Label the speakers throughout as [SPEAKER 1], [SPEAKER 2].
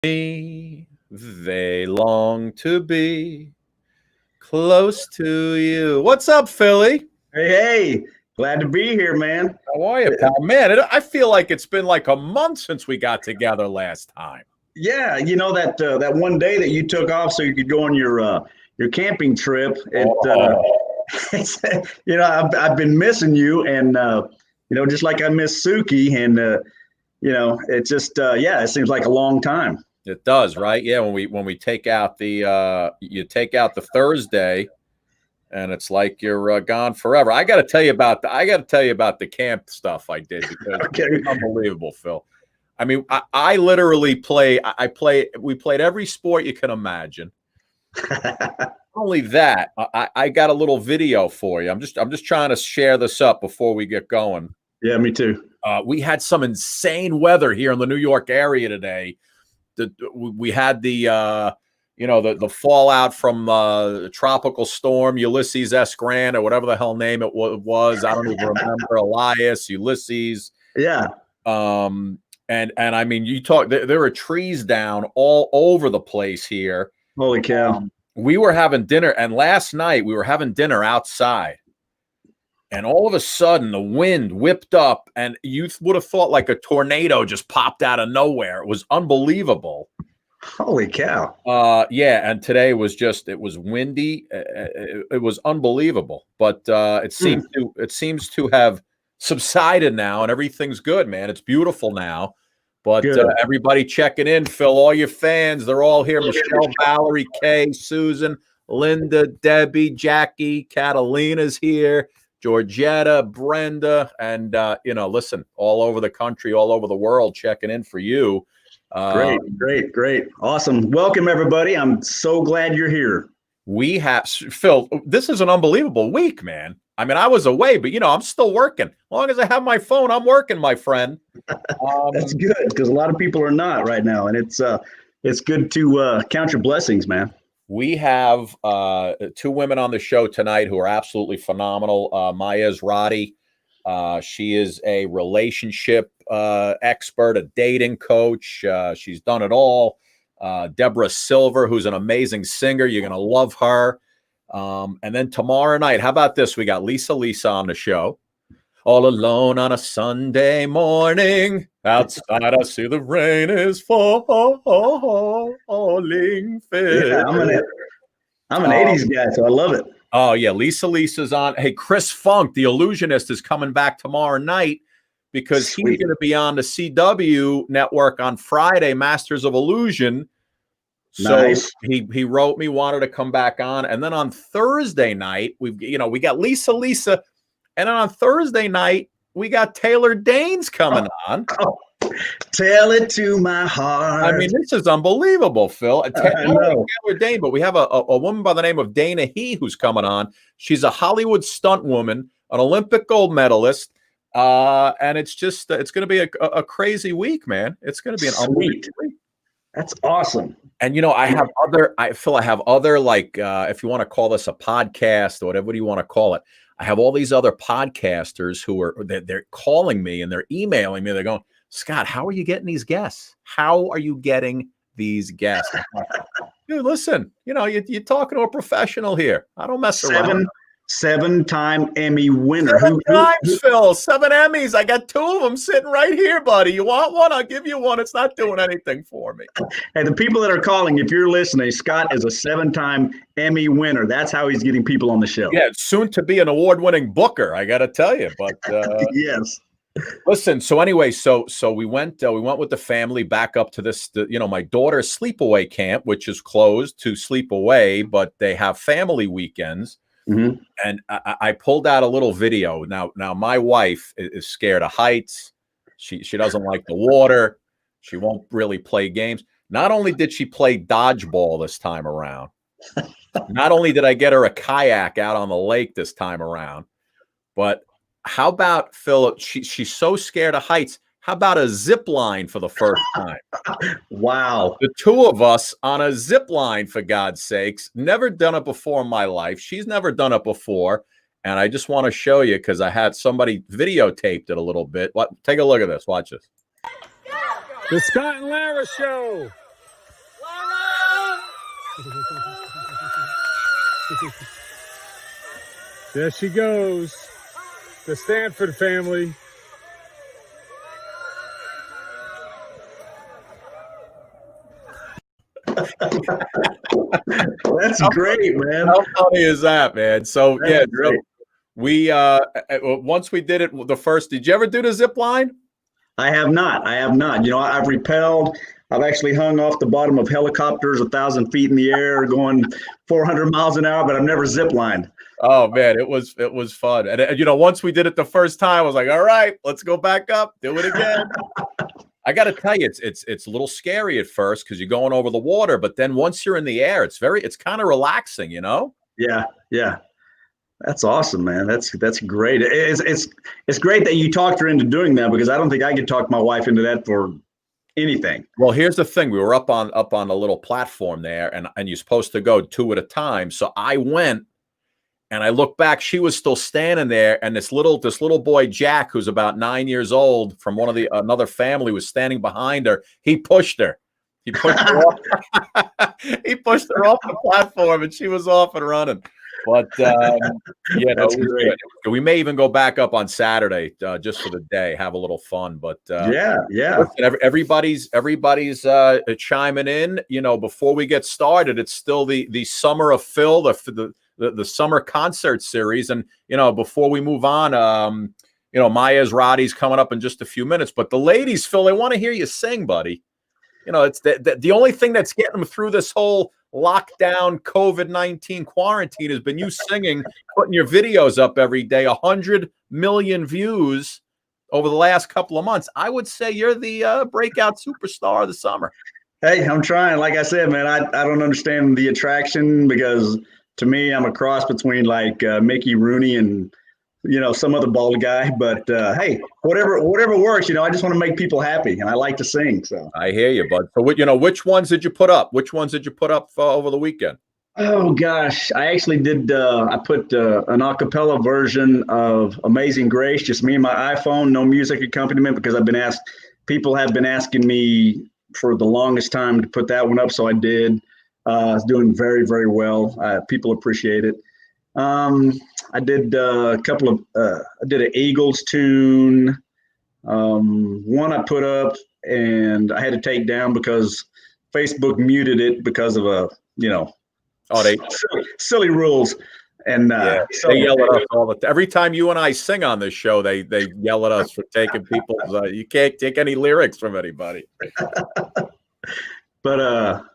[SPEAKER 1] Me, they long to be close to you. What's up, Philly?
[SPEAKER 2] Hey, glad to be here, man.
[SPEAKER 1] How are you, pal? Man, I feel like it's been like a month since we got together last time.
[SPEAKER 2] Yeah, you know that one day that you took off so you could go on your camping trip. It's, I've been missing you, and just like I miss Suki, and it just it seems like a long time.
[SPEAKER 1] It does, right? Yeah, when we take out the you take out the Thursday, and it's like you're gone forever. I got to tell you about the camp stuff I did because
[SPEAKER 2] Okay.
[SPEAKER 1] it's unbelievable, Phil. I mean, I literally we played every sport you can imagine. Not only that, I got a little video for you. I'm just trying to share this up before we get going.
[SPEAKER 2] Yeah, me too.
[SPEAKER 1] We had some insane weather here in the New York area today. We had the fallout from the tropical storm Ulysses S. Grant or whatever the hell name it was. I don't even remember. Elias, Ulysses.
[SPEAKER 2] Yeah.
[SPEAKER 1] And I mean, there are trees down all over the place here.
[SPEAKER 2] Holy cow.
[SPEAKER 1] We were having dinner, and last night we were having dinner outside. And all of a sudden, the wind whipped up, and you would have thought like a tornado just popped out of nowhere. It was unbelievable.
[SPEAKER 2] Holy cow.
[SPEAKER 1] Yeah, and today it was windy. It was unbelievable. But it seems to have subsided now, and everything's good, man. It's beautiful now. But everybody checking in, Phil, all your fans, they're all here. Michelle, Valerie, Kay, Susan, Linda, Debbie, Jackie, Catalina's here. Georgetta, Brenda, and listen, all over the country, all over the world, checking in for you.
[SPEAKER 2] Great. Awesome. Welcome, everybody. I'm so glad you're here.
[SPEAKER 1] We have, Phil, this is an unbelievable week, man. I mean, I was away, but, I'm still working. As long as I have my phone, I'm working, my friend.
[SPEAKER 2] That's good, because a lot of people are not right now, and it's good to count your blessings, man.
[SPEAKER 1] We have two women on the show tonight who are absolutely phenomenal. Maya Ezratti, she is a relationship expert, a dating coach. She's done it all. Deborah Silver, who's an amazing singer. You're going to love her. And then tomorrow night, how about this? We got Lisa on the show. All alone on a Sunday morning. Outside, I see the rain is falling.
[SPEAKER 2] Yeah, I'm an 80s guy, so I love it.
[SPEAKER 1] Oh, yeah. Lisa's on. Hey, Chris Funk, the illusionist, is coming back tomorrow night because he's going to be on the CW network on Friday, Masters of Illusion. So
[SPEAKER 2] nice.
[SPEAKER 1] he wrote me, wanted to come back on. And then on Thursday night, we got Lisa. And then on Thursday night, we got Taylor Danes coming on.
[SPEAKER 2] Oh, tell it to my heart.
[SPEAKER 1] I mean, this is unbelievable, Phil. Taylor Dane, but we have a woman by the name of Dana He who's coming on. She's a Hollywood stunt woman, an Olympic gold medalist. And it's going to be a crazy week, man. It's going to be an unbelievable week.
[SPEAKER 2] That's awesome.
[SPEAKER 1] And, I have other, if you want to call this a podcast or whatever you want to call it, I have all these other podcasters who they're calling me and they're emailing me. They're going, Scott, how are you getting these guests? How are you getting these guests? Dude, listen, you're talking to a professional here. I don't mess around.
[SPEAKER 2] Seven-time Emmy winner.
[SPEAKER 1] Seven times, Phil. 7 Emmys. I got 2 of them sitting right here, buddy. You want one? I'll give you one. It's not doing anything for me.
[SPEAKER 2] Hey, the people that are calling, if you're listening, Scott is a 7-time Emmy winner. That's how he's getting people on the show.
[SPEAKER 1] Yeah, soon to be an award-winning booker, I got to tell you. But
[SPEAKER 2] yes.
[SPEAKER 1] Listen, so anyway, so we went with the family back up to this, my daughter's sleepaway camp, which is closed to sleep away, but they have family weekends.
[SPEAKER 2] Mm-hmm.
[SPEAKER 1] And I pulled out a little video. Now my wife is scared of heights. She doesn't like the water. She won't really play games. Not only did she play dodgeball this time around, not only did I get her a kayak out on the lake this time around, but how about, Phil, she's so scared of heights. How about a zip line for the first time?
[SPEAKER 2] Wow.
[SPEAKER 1] The 2 of us on a zip line, for God's sakes. Never done it before in my life. She's never done it before. And I just want to show you because I had somebody videotaped it a little bit. Take a look at this. Watch this.
[SPEAKER 3] The Scott and Lara Show. There she goes. The Stanford family.
[SPEAKER 2] That's great, man.
[SPEAKER 1] How funny is that, man? So
[SPEAKER 2] That's great.
[SPEAKER 1] so we once we did it the first. Did you ever do the zip line?
[SPEAKER 2] I have not. You know, I've rappelled. I've actually hung off the bottom of helicopters 1,000 feet in the air, going 400 miles an hour, but I've never zip lined.
[SPEAKER 1] Oh man, it was fun. And you know, once we did it the first time, I was like, all right, let's go back up, do it again. I got to tell you, it's a little scary at first because you're going over the water, but then once you're in the air, it's kind of relaxing, you know?
[SPEAKER 2] Yeah, yeah. That's awesome, man. That's great. It's great that you talked her into doing that, because I don't think I could talk my wife into that for anything.
[SPEAKER 1] Well, here's the thing. We were up on a little platform there, and you're supposed to go 2 at a time. So I went, and I looked back. She was still standing there, and this little boy Jack, who's about 9 years old, from another family, was standing behind her. He pushed her. He pushed her off. He pushed her off the platform, and she was off and running. But yeah,
[SPEAKER 2] That's great.
[SPEAKER 1] We may even go back up on Saturday just for the day, have a little fun. But
[SPEAKER 2] Yeah.
[SPEAKER 1] listen, everybody's chiming in. You know, before we get started, it's still the summer of Phil, the summer concert series, and you know, before we move on, you know, Maya Ezratti's coming up in just a few minutes. But the ladies, Phil, they want to hear you sing, buddy. You know, it's the only thing that's getting them through this whole lockdown, COVID-19 quarantine has been you singing, putting your videos up every day, 100 million views over the last couple of months. I would say you're the breakout superstar of the summer.
[SPEAKER 2] Hey, I'm trying. Like I said, man, I don't understand the attraction, because to me, I'm a cross between like Mickey Rooney and, you know, some other bald guy. But hey, whatever works. You know, I just want to make people happy, and I like to sing. So
[SPEAKER 1] I hear you, bud. So, you know, which ones did you put up? Which ones did you put up over the weekend?
[SPEAKER 2] Oh gosh, I actually did. I put an a cappella version of "Amazing Grace," just me and my iPhone, no music accompaniment, because people have been asking me for the longest time to put that one up, so I did. It's doing very, very well. People appreciate it. I did a couple of. I did an Eagles tune. One I put up and I had to take down because Facebook muted it because of silly rules. And
[SPEAKER 1] so they yell at us all the time. Every time you and I sing on this show, they yell at us for taking people's. You can't take any lyrics from anybody.
[SPEAKER 2] But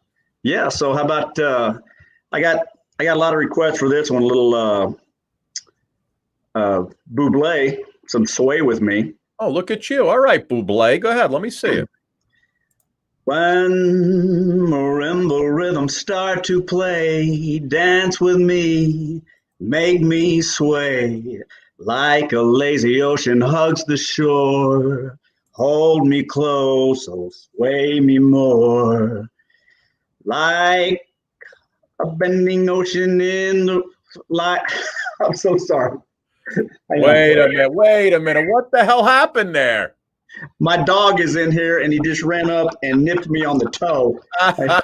[SPEAKER 2] yeah. So how about I got a lot of requests for this one. A little Bublé, some Sway with Me.
[SPEAKER 1] Oh, look at you! All right, Bublé, go ahead. Let me see it.
[SPEAKER 2] When marimba rhythms start to play, dance with me, make me sway, like a lazy ocean hugs the shore. Hold me close, oh sway me more, like a bending ocean in the light. I'm so sorry.
[SPEAKER 1] Wait a minute. What the hell happened there?
[SPEAKER 2] My dog is in here, and he just ran up and nipped me on the toe.
[SPEAKER 1] That's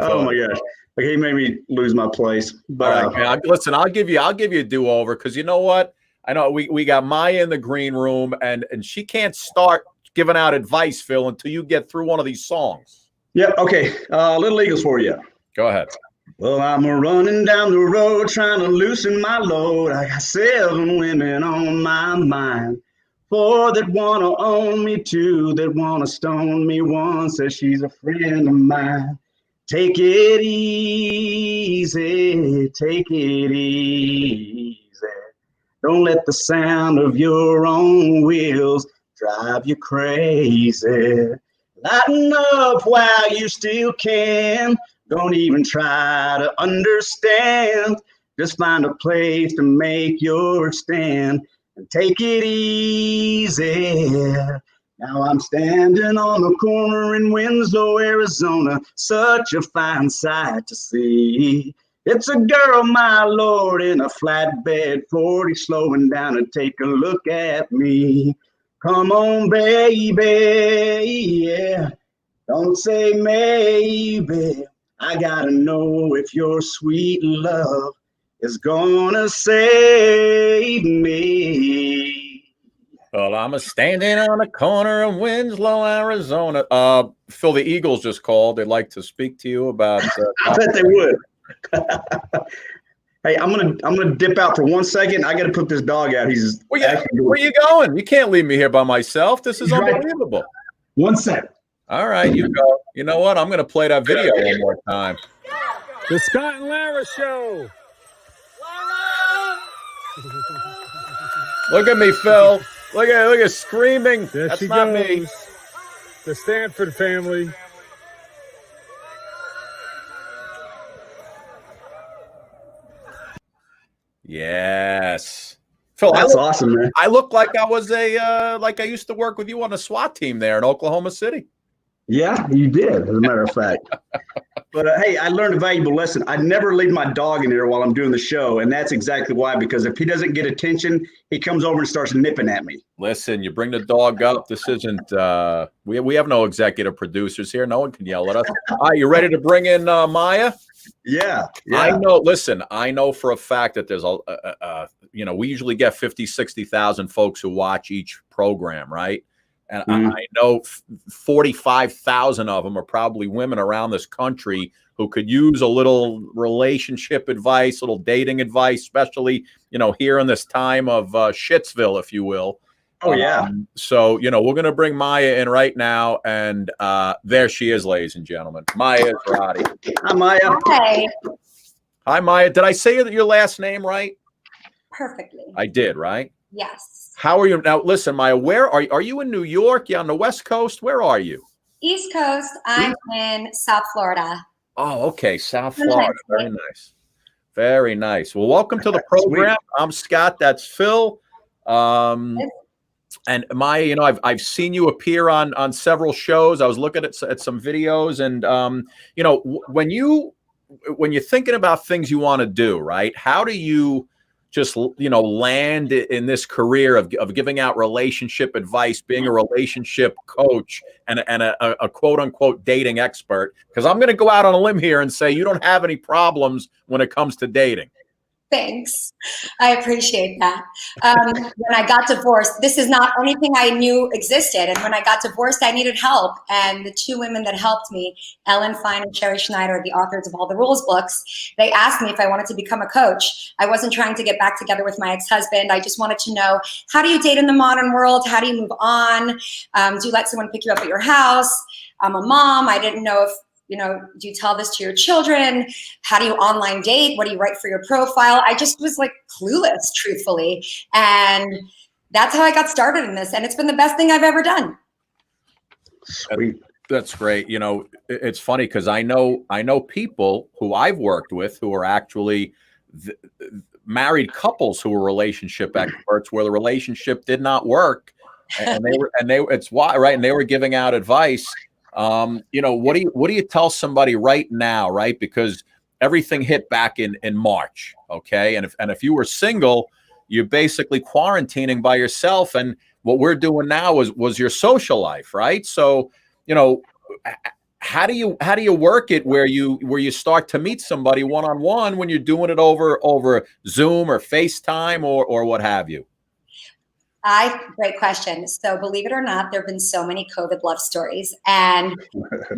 [SPEAKER 2] oh my gosh! Like, he made me lose my place. But
[SPEAKER 1] all right, man, listen, I'll give you a do-over, because you know what? I know we got Maya in the green room, and she can't start giving out advice, Phil, until you get through one of these songs.
[SPEAKER 2] Yeah. Okay. Little Eagles for you.
[SPEAKER 1] Go ahead.
[SPEAKER 2] Well, I'm running down the road trying to loosen my load. I got 7 women on my mind. 4 that want to own me, 2 that want to stone me. 1 says she's a friend of mine. Take it easy, take it easy. Don't let the sound of your own wheels drive you crazy. Lighten up while you still can. Don't even try to understand. Just find a place to make your stand and take it easy. Now I'm standing on the corner in Winslow, Arizona. Such a fine sight to see. It's a girl, my lord, in a flatbed 40, slowing down to take a look at me. Come on, baby, yeah. Don't say maybe. I gotta know if your sweet love is gonna save me.
[SPEAKER 1] Well, I'm a standing on a corner of Winslow, Arizona. Phil, the Eagles just called. They'd like to speak to you about.
[SPEAKER 2] I bet they would. Hey, I'm gonna dip out for 1 second. I got to put this dog out. He's
[SPEAKER 1] where you going? You can't leave me here by myself. This is unbelievable.
[SPEAKER 2] Right. 1 second.
[SPEAKER 1] All right, you go. You know what? I'm going to play that video one more time.
[SPEAKER 3] The Scott and Lara Show.
[SPEAKER 1] Look at me, Phil. Look at screaming.
[SPEAKER 3] There
[SPEAKER 1] That's
[SPEAKER 3] she
[SPEAKER 1] not
[SPEAKER 3] goes.
[SPEAKER 1] me.
[SPEAKER 3] The Stanford family.
[SPEAKER 1] Yes. Phil,
[SPEAKER 2] that's awesome, man.
[SPEAKER 1] I look like I was like I used to work with you on the SWAT team there in Oklahoma City.
[SPEAKER 2] Yeah, you did, as a matter of fact. But hey, I learned a valuable lesson. I never leave my dog in there while I'm doing the show, and that's exactly why. Because if he doesn't get attention, he comes over and starts nipping at me.
[SPEAKER 1] Listen, you bring the dog up. This isn't. We have no executive producers here. No one can yell at us. All right, you ready to bring in Maya?
[SPEAKER 2] Yeah.
[SPEAKER 1] I know. Listen, I know for a fact that there's we usually get 50, 60,000 folks who watch each program, right? And I know 45,000 of them are probably women around this country who could use a little relationship advice, a little dating advice, especially, here in this time of Shitsville, if you will.
[SPEAKER 2] Oh, yeah.
[SPEAKER 1] So, we're going to bring Maya in right now. And there she is, ladies and gentlemen. Maya Ezratti.
[SPEAKER 2] Hi, Maya.
[SPEAKER 4] Hi.
[SPEAKER 1] Hi, Maya. Did I say your last name right?
[SPEAKER 4] Perfectly.
[SPEAKER 1] I did, right?
[SPEAKER 4] Yes.
[SPEAKER 1] How are you now? Listen, Maya, where are you in New York? You on the West Coast? Where are you?
[SPEAKER 4] East Coast. I'm in South Florida.
[SPEAKER 1] Oh, okay. South Florida. Very nice. Very nice. Well, welcome to the program. Sweet. I'm Scott. That's Phil. And Maya, I've seen you appear on several shows. I was looking at some videos, and when you're thinking about things you want to do, right? How do you just land in this career of giving out relationship advice, being a relationship coach, and a quote unquote dating expert? Because I'm going to go out on a limb here and say you don't have any problems when it comes to dating.
[SPEAKER 4] Thanks. I appreciate that. When I got divorced, this is not anything I knew existed. And when I got divorced, I needed help. And the two women that helped me, Ellen Fine and Sherry Schneider, the authors of all the rules books, they asked me if I wanted to become a coach. I wasn't trying to get back together with my ex-husband. I just wanted to know, how do you date in the modern world? How do you move on? Do you let someone pick you up at your house? I'm a mom. I didn't know if do you tell this to your children? How do you online date? What do you write for your profile? I just was like clueless, truthfully. And that's how I got started in this. And it's been the best thing I've ever done.
[SPEAKER 2] Sweet.
[SPEAKER 1] That's great. It's funny because I know people who I've worked with who are actually married couples who were relationship experts where the relationship did not work. And they were giving out advice. What do you tell somebody right now, right? Because everything hit back in March, okay? And if you were single, you're basically quarantining by yourself. And what we're doing now was your social life, right? So, how do you work it where you start to meet somebody one-on-one when you're doing it over Zoom or FaceTime or what have you?
[SPEAKER 4] Great question. So believe it or not, there have been so many COVID love stories. And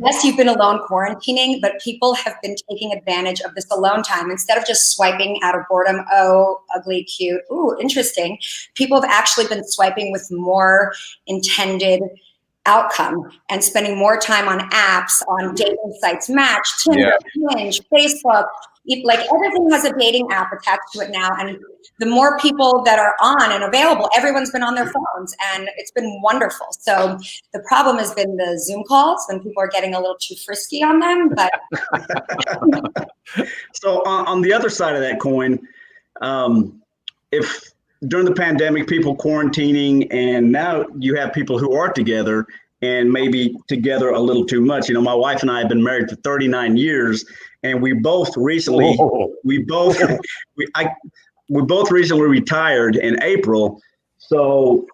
[SPEAKER 4] yes, you've been alone quarantining, but people have been taking advantage of this alone time. Instead of just swiping out of boredom, oh, ugly, cute, ooh, interesting, people have actually been swiping with more intended outcome and spending more time on apps, on dating sites, Match, Tinder, Hinge, Facebook. Like everything has a dating app attached to it now. And the more people that are on and available, everyone's been on their phones and it's been wonderful. So the problem has been the Zoom calls when people are getting a little too frisky on them. But
[SPEAKER 2] So on the other side of that coin, if during the pandemic, people quarantining, and now you have people who are together and maybe together a little too much. My wife and I have been married for 39 years, and we both recently recently retired in April. So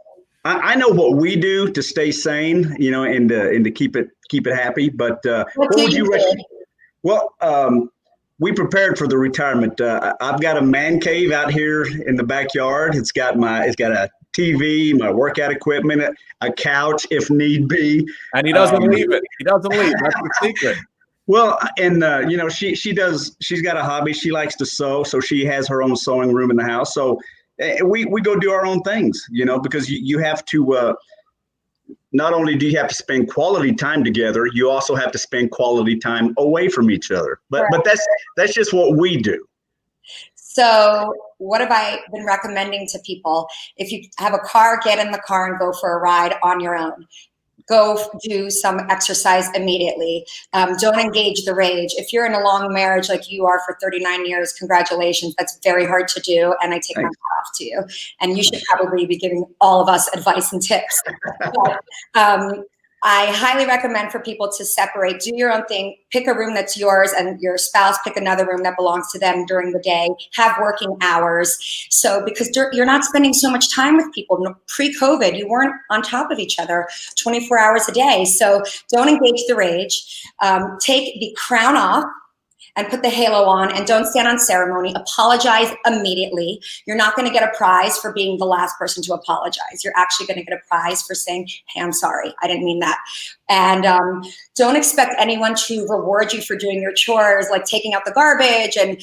[SPEAKER 2] I know what we do to stay sane, you know, and to keep it happy. But what would you recommend? Well, we prepared for the retirement. I've got a man cave out here in the backyard. It's got a TV, my workout equipment, a couch if need be.
[SPEAKER 1] And he doesn't leave it. He doesn't leave. That's the secret.
[SPEAKER 2] Well, and you know, she's got a hobby. She likes to sew, so she has her own sewing room in the house. So we go do our own things, you know, because you have to. Not only do you have to spend quality time together, you also have to spend quality time away from each other. But that's just what we do.
[SPEAKER 4] So what have I been recommending to people? If you have a car, get in the car and go for a ride on your own. Go do some exercise immediately. Don't engage the rage. If you're in a long marriage like you are for 39 years, congratulations. That's very hard to do. And I take my hat off to you. And you should probably be giving all of us advice and tips. But, I highly recommend for people to separate, do your own thing, pick a room that's yours and your spouse pick another room that belongs to them during the day, have working hours. So because you're not spending so much time with people. Pre-COVID, you weren't on top of each other 24 hours a day. So don't engage the rage. Take the crown off and put the halo on, and don't stand on ceremony. Apologize immediately. You're not going to get a prize for being the last person to apologize. You're actually going to get a prize for saying, hey, I'm sorry, I didn't mean that. And don't expect anyone to reward you for doing your chores, like taking out the garbage. And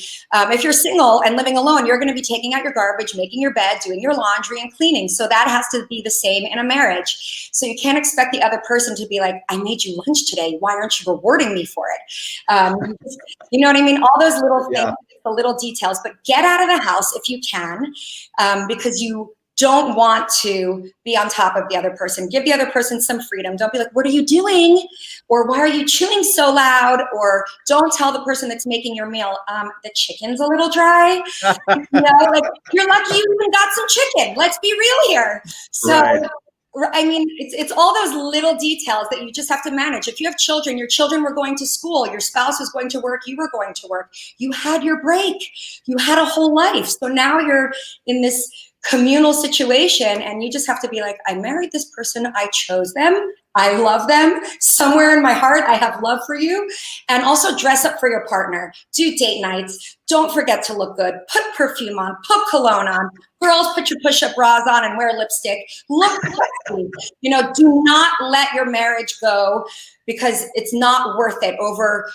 [SPEAKER 4] if you're single and living alone, you're going to be taking out your garbage, making your bed, doing your laundry, and cleaning. So that has to be the same in a marriage. So you can't expect the other person to be like, I made you lunch today. Why aren't you rewarding me for it? You know what I mean? All those little things, the little details, but get out of the house if you can, because you don't want to be on top of the other person. Give the other person some freedom. Don't be like, what are you doing? Or why are you chewing so loud? Or don't tell the person that's making your meal, the chicken's a little dry. You know, like, you're lucky you even got some chicken. Let's be real here. So, right. I mean, it's all those little details that you just have to manage. If you have children, your children were going to school, your spouse was going to work, you were going to work. You had your break. You had a whole life. So now you're in this communal situation, and you just have to be like, I married this person, I chose them, I love them. Somewhere in my heart, I have love for you. And also dress up for your partner. Do date nights. Don't forget to look good. Put perfume on, put cologne on. Girls, put your push-up bras on and wear lipstick. Look sexy. You know, do not let your marriage go, because it's not worth it over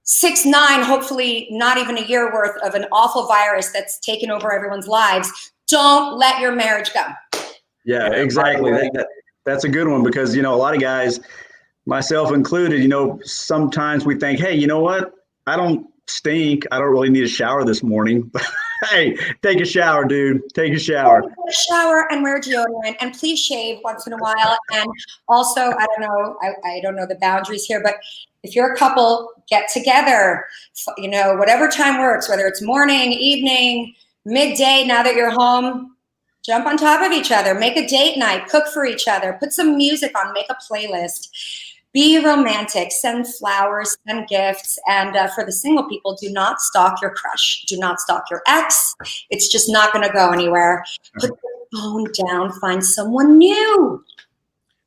[SPEAKER 4] 6, 9, hopefully not even a year worth of an awful virus that's taken over everyone's lives. Don't let your marriage go.
[SPEAKER 2] Yeah, exactly. That's a good one, because, you know, a lot of guys, myself included, you know, sometimes we think, hey, you know what? I don't stink. I don't really need a shower this morning. Hey, take a shower, dude. Take a shower.
[SPEAKER 4] Take a shower and wear deodorant, and please shave once in a while. And also, I don't know the boundaries here, but if you're a couple, get together, you know, whatever time works, whether it's morning, evening, midday, now that you're home, jump on top of each other, make a date night, cook for each other, put some music on, make a playlist, be romantic, send flowers, send gifts. And for the single people, do not stalk your crush. Do not stalk your ex. It's just not going to go anywhere. Put the phone down, find someone new.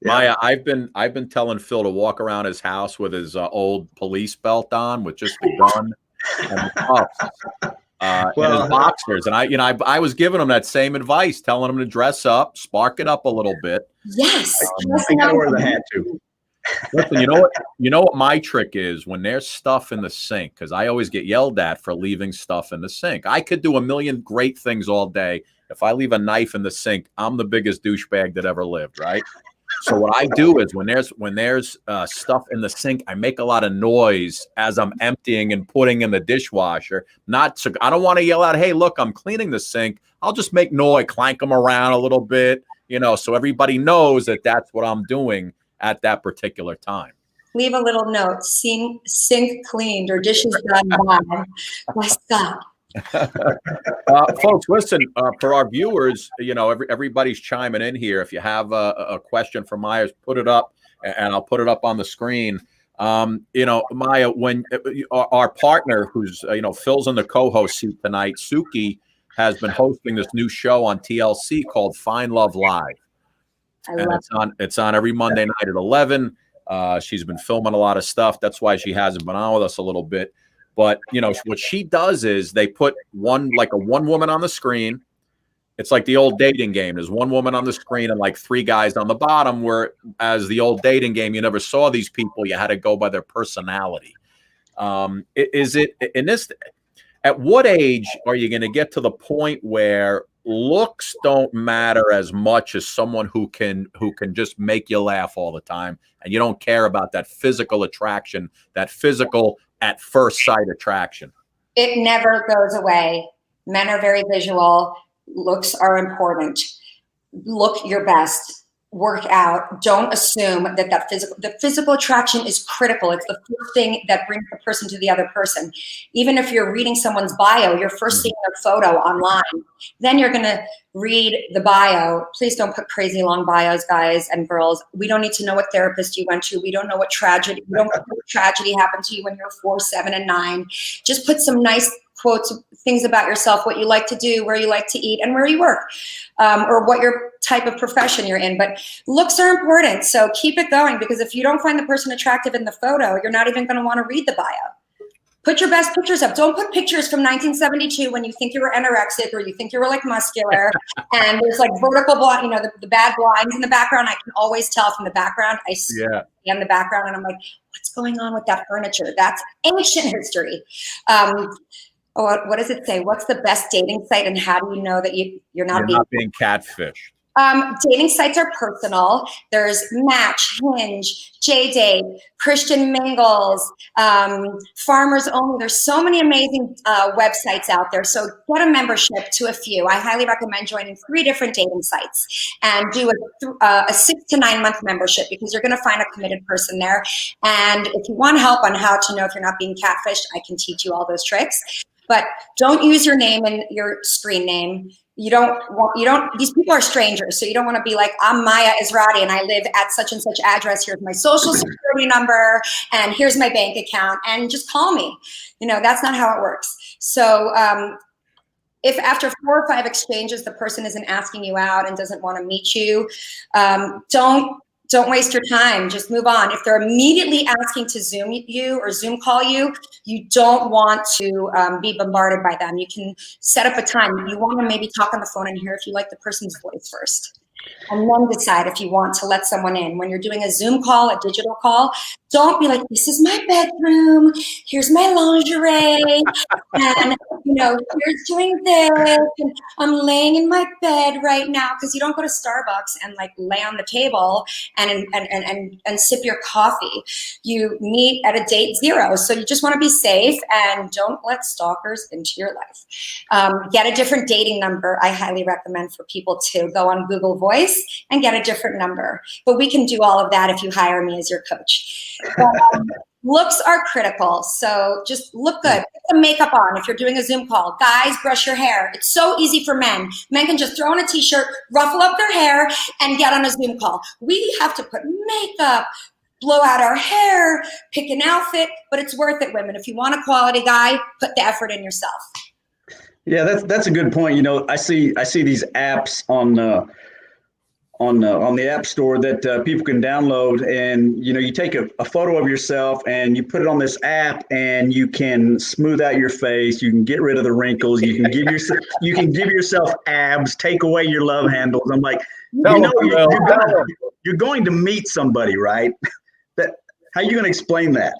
[SPEAKER 1] Maya, I've been telling Phil to walk around his house with his old police belt on, with just the gun and the cuffs. And his boxers, and I was giving him that same advice, telling him to dress up, spark it up a little bit.
[SPEAKER 4] Yes,
[SPEAKER 2] I gotta wear the hat too.
[SPEAKER 1] Listen, you know what my trick is when there's stuff in the sink, because I always get yelled at for leaving stuff in the sink. I could do a million great things all day. If I leave a knife in the sink, I'm the biggest douchebag that ever lived, right? So what I do is when there's stuff in the sink, I make a lot of noise as I'm emptying and putting in the dishwasher. I don't want to yell out, hey, look, I'm cleaning the sink. I'll just make noise, clank them around a little bit, you know, so everybody knows that that's what I'm doing at that particular time.
[SPEAKER 4] Leave a little note, sink cleaned or dishes done by Scott.
[SPEAKER 1] Folks, listen, for our viewers, you know, everybody's chiming in here. If you have a question for Maya, put it up and I'll put it up on the screen. You know, Maya, when our partner, who's, you know, Phil's in the co-host seat tonight, Suki, has been hosting this new show on TLC called Find Love Live. And it's on every Monday night at 11. She's been filming a lot of stuff. That's why she hasn't been on with us a little bit. But, you know, what she does is they put one woman on the screen. It's like the old dating game. There's one woman on the screen and like three guys on the bottom, where as the old dating game, you never saw these people. You had to go by their personality. Is it in this? At what age are you going to get to the point where looks don't matter as much as someone who can just make you laugh all the time, and you don't care about that physical attraction, that physical at first sight attraction?
[SPEAKER 4] It never goes away. Men are very visual. Looks are important. Look your best. Work out. Don't assume that the physical attraction is critical. It's the first thing that brings the person to the other person. Even if you're reading someone's bio, you're first seeing their photo online. Then you're going to read the bio. Please don't put crazy long bios, guys and girls. We don't need to know what therapist you went to. We don't know what tragedy. We don't know what tragedy happened to you when you're 4, 7, and 9. Just put some nice quotes, things about yourself, what you like to do, where you like to eat, and where you work, or what your type of profession you're in. But looks are important, so keep it going, because if you don't find the person attractive in the photo, you're not even going to want to read the bio. Put your best pictures up. Don't put pictures from 1972 when you think you were anorexic or you think you were like muscular and there's like vertical blind, you know, the bad blinds in the background. I can always tell from the background. I see in the background and I'm like, what's going on with that furniture? That's ancient history. What does it say? What's the best dating site, and how do you know that you're not
[SPEAKER 1] being catfished?
[SPEAKER 4] Dating sites are personal. There's Match, Hinge, JDate, Christian Mingles, Farmers Only. There's so many amazing websites out there. So get a membership to a few. I highly recommend joining 3 different dating sites and do a 6 to 9 month membership, because you're going to find a committed person there. And if you want help on how to know if you're not being catfished, I can teach you all those tricks. But don't use your name and your screen name. These people are strangers. So you don't want to be like, I'm Maya Ezratti and I live at such and such address. Here's my social security number and here's my bank account and just call me. You know, that's not how it works. So if after 4 or 5 exchanges, the person isn't asking you out and doesn't want to meet you, don't waste your time. Just move on. If they're immediately asking to Zoom you or Zoom call you, you don't want to be bombarded by them. You can set up a time. You want to maybe talk on the phone and hear if you like the person's voice first. And then decide if you want to let someone in. When you're doing a Zoom call, a digital call, don't be like, this is my bedroom, here's my lingerie, and you know, here's doing this, and I'm laying in my bed right now. Because you don't go to Starbucks and like lay on the table and sip your coffee. You meet at a date 0. So you just want to be safe and don't let stalkers into your life. Get a different dating number. I highly recommend for people to go on Google Voice and get a different number. But we can do all of that if you hire me as your coach. But, looks are critical. So just look good. Put some makeup on if you're doing a Zoom call. Guys, brush your hair. It's so easy for men. Men can just throw on a t-shirt, ruffle up their hair, and get on a Zoom call. We have to put makeup, blow out our hair, pick an outfit, but it's worth it, women. If you want a quality guy, put the effort in yourself.
[SPEAKER 2] Yeah, that's a good point. You know, I see these apps on the App Store that people can download, and you know, you take a photo of yourself and you put it on this app, and you can smooth out your face, you can get rid of the wrinkles, you can give yourself abs, take away your love handles. I'm like, you're going to meet somebody, right? How are you going to explain that?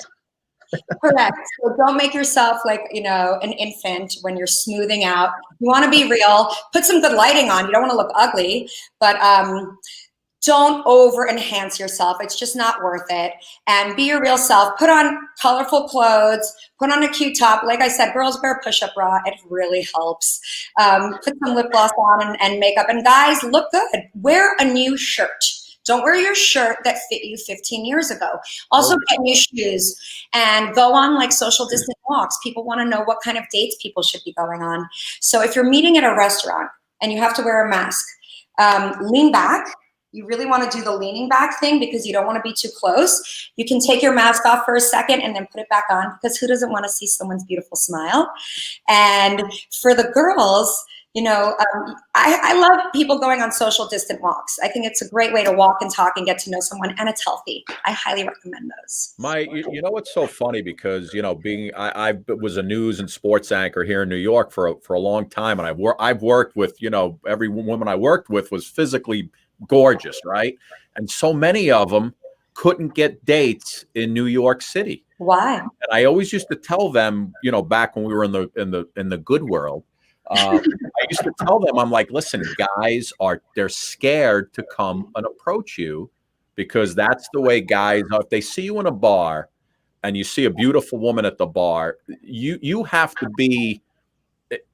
[SPEAKER 4] Correct. So don't make yourself like, you know, an infant when you're smoothing out. You want to be real. Put some good lighting on. You don't want to look ugly, but don't over enhance yourself. It's just not worth it. And be your real self. Put on colorful clothes. Put on a cute top. Like I said, girls wear push-up bra. It really helps. Put some lip gloss on and makeup. And guys, look good. Wear a new shirt. Don't wear your shirt that fit you 15 years ago. Also get new shoes and go on like social distance walks. People want to know what kind of dates people should be going on. So if you're meeting at a restaurant and you have to wear a mask, lean back. You really want to do the leaning back thing because you don't want to be too close. You can take your mask off for a second and then put it back on, because who doesn't want to see someone's beautiful smile? And for the girls, I love people going on social distant walks. I think it's a great way to walk and talk and get to know someone, and it's healthy. I highly recommend those.
[SPEAKER 1] You know what's so funny, because I was a news and sports anchor here in New York for a long time, and I've worked with every woman I worked with was physically gorgeous, right? And so many of them couldn't get dates in New York City.
[SPEAKER 4] Why?
[SPEAKER 1] And I always used to tell them, back when we were in the good world. I used to tell them, I'm like, listen, guys they're scared to come and approach you, because that's the way guys are. If they see you in a bar and you see a beautiful woman at the bar, you have to be,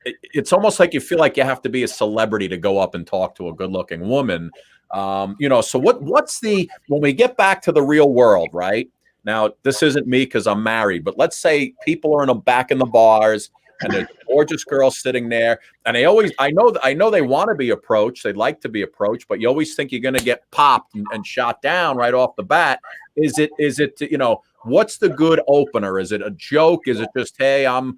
[SPEAKER 1] it's almost like you feel like you have to be a celebrity to go up and talk to a good looking woman. So when we get back to the real world, right? Now, this isn't me because I'm married, but let's say people are back in the bars, and there's a gorgeous girl sitting there, and I know they want to be approached. They'd like to be approached, but you always think you're going to get popped and shot down right off the bat. Is it, what's the good opener? Is it a joke? Is it just, hey, I'm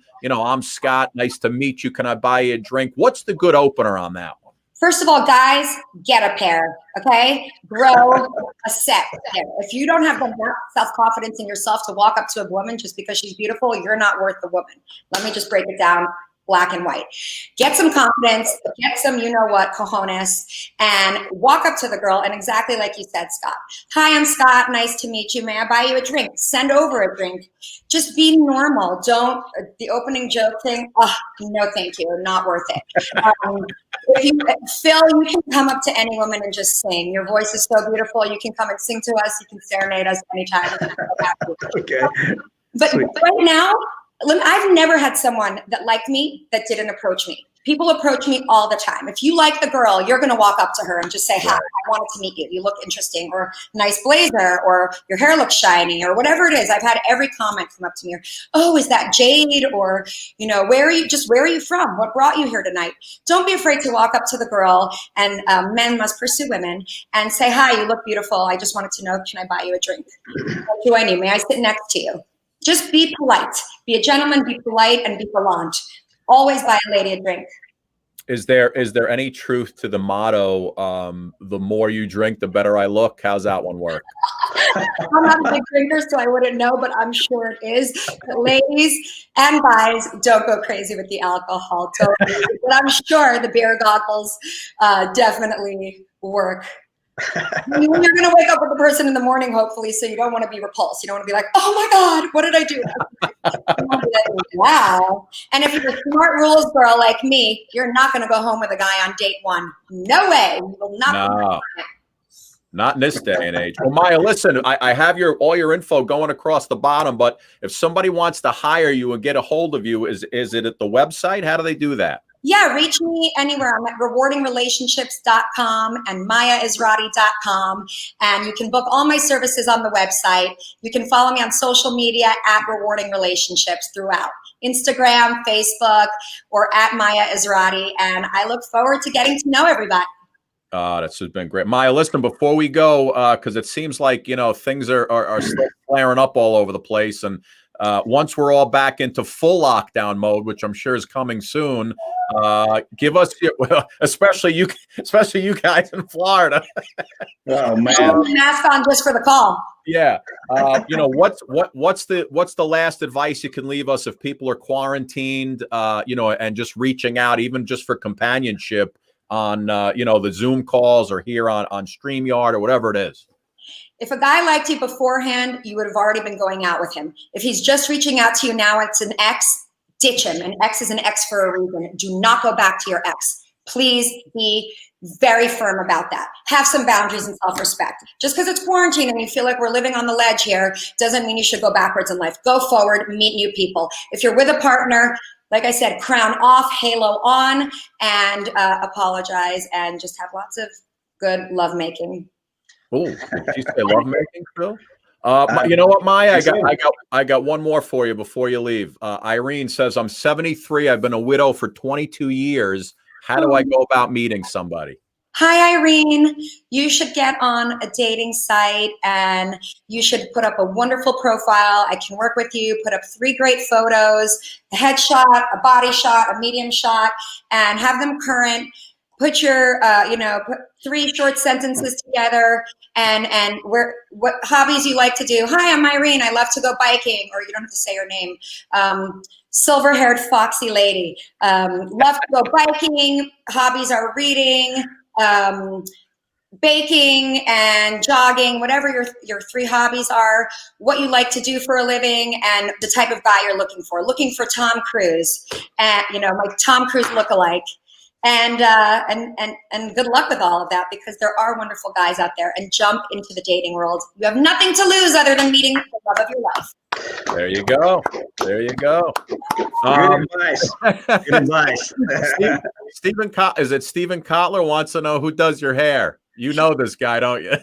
[SPEAKER 1] Scott. Nice to meet you. Can I buy you a drink? What's the good opener on that one?
[SPEAKER 4] First of all, guys, get a pair, okay? Grow a set pair. If you don't have the self-confidence in yourself to walk up to a woman just because she's beautiful, you're not worth the woman. Let me just break it down black and white. Get some confidence, get some cojones, and walk up to the girl, and exactly like you said, Scott. Hi, I'm Scott. Nice to meet you. May I buy you a drink? Send over a drink. Just be normal. Don't, the opening joke thing, no thank you, not worth it. Phil, you can come up to any woman and just sing. Your voice is so beautiful. You can come and sing to us. You can serenade us anytime.
[SPEAKER 2] Okay.
[SPEAKER 4] But right now, I've never had someone that liked me that didn't approach me. People approach me all the time. If you like the girl, you're going to walk up to her and just say, hi, I wanted to meet you. You look interesting, or nice blazer, or your hair looks shiny, or whatever it is. I've had every comment come up to me. Oh, is that Jade? Or, where are you from? What brought you here tonight? Don't be afraid to walk up to the girl, and men must pursue women, and say, hi, you look beautiful. I just wanted to know, can I buy you a drink? What do I need? May I sit next to you? Just be polite. Be a gentleman, be polite, and be gallant. Always buy a lady a drink.
[SPEAKER 1] Is there any truth to the motto, the more you drink, the better I look? How's that one work?
[SPEAKER 4] I'm not a big drinker, so I wouldn't know, but I'm sure it is. But ladies and guys, don't go crazy with the alcohol. But I'm sure the beer goggles definitely work. You're going to wake up with the person in the morning, hopefully, so you don't want to be repulsed. You don't want to be like, oh my God, what did I do? Wow. And if you're a smart rules girl like me, you're not going to go home with a guy on date one. No way. You will not.
[SPEAKER 1] No. Not in this day and age. Well, Maya, listen, I have all your info going across the bottom, but if somebody wants to hire you and get a hold of you, is it at the website? How do they do that?
[SPEAKER 4] Yeah, reach me anywhere. I'm at rewardingrelationships.com and mayaezratti.com. And you can book all my services on the website. You can follow me on social media at Rewarding Relationships throughout Instagram, Facebook, or at Maya Ezratti. And I look forward to getting to know everybody.
[SPEAKER 1] That's been great. Maya, listen, before we go, because it seems like, things are still flaring up all over the place. And once we're all back into full lockdown mode, which I'm sure is coming soon, give us, especially you guys in Florida.
[SPEAKER 2] Oh man,
[SPEAKER 4] mask on just for the call.
[SPEAKER 1] Yeah, what's the last advice you can leave us if people are quarantined, and just reaching out, even just for companionship on the Zoom calls or here on StreamYard or whatever it is?
[SPEAKER 4] If a guy liked you beforehand, you would have already been going out with him. If he's just reaching out to you now, it's an ex, ditch him. An ex is an ex for a reason. Do not go back to your ex. Please be very firm about that. Have some boundaries and self-respect. Just because it's quarantine and you feel like we're living on the ledge here doesn't mean you should go backwards in life. Go forward, meet new people. If you're with a partner, like I said, crown off, halo on, and apologize, and just have lots of good lovemaking.
[SPEAKER 1] Oh, did you say lovemaking, Phil? You know what, Maya? I got one more for you before you leave. Irene says, I'm 73. I've been a widow for 22 years. How do I go about meeting somebody?
[SPEAKER 4] hi, Irene, you should get on a dating site and you should put up a wonderful profile. I can work with you, put up 3 great photos, a headshot, a body shot, a medium shot, and have them current. Put your, put 3 short sentences together and what hobbies you like to do. Hi, I'm Irene. I love to go biking, or you don't have to say your name. Silver-haired foxy lady. Love to go biking. Hobbies are reading, baking, and jogging, whatever your 3 hobbies are, what you like to do for a living, and the type of guy you're looking for. Looking for Tom Cruise, and like Tom Cruise lookalike. And good luck with all of that, because there are wonderful guys out there, and jump into the dating world. You have nothing to lose other than meeting the love of your life.
[SPEAKER 1] There you go. There you go.
[SPEAKER 2] Good advice. Good advice.
[SPEAKER 1] Stephen Kotler wants to know who does your hair. You know this guy, don't you?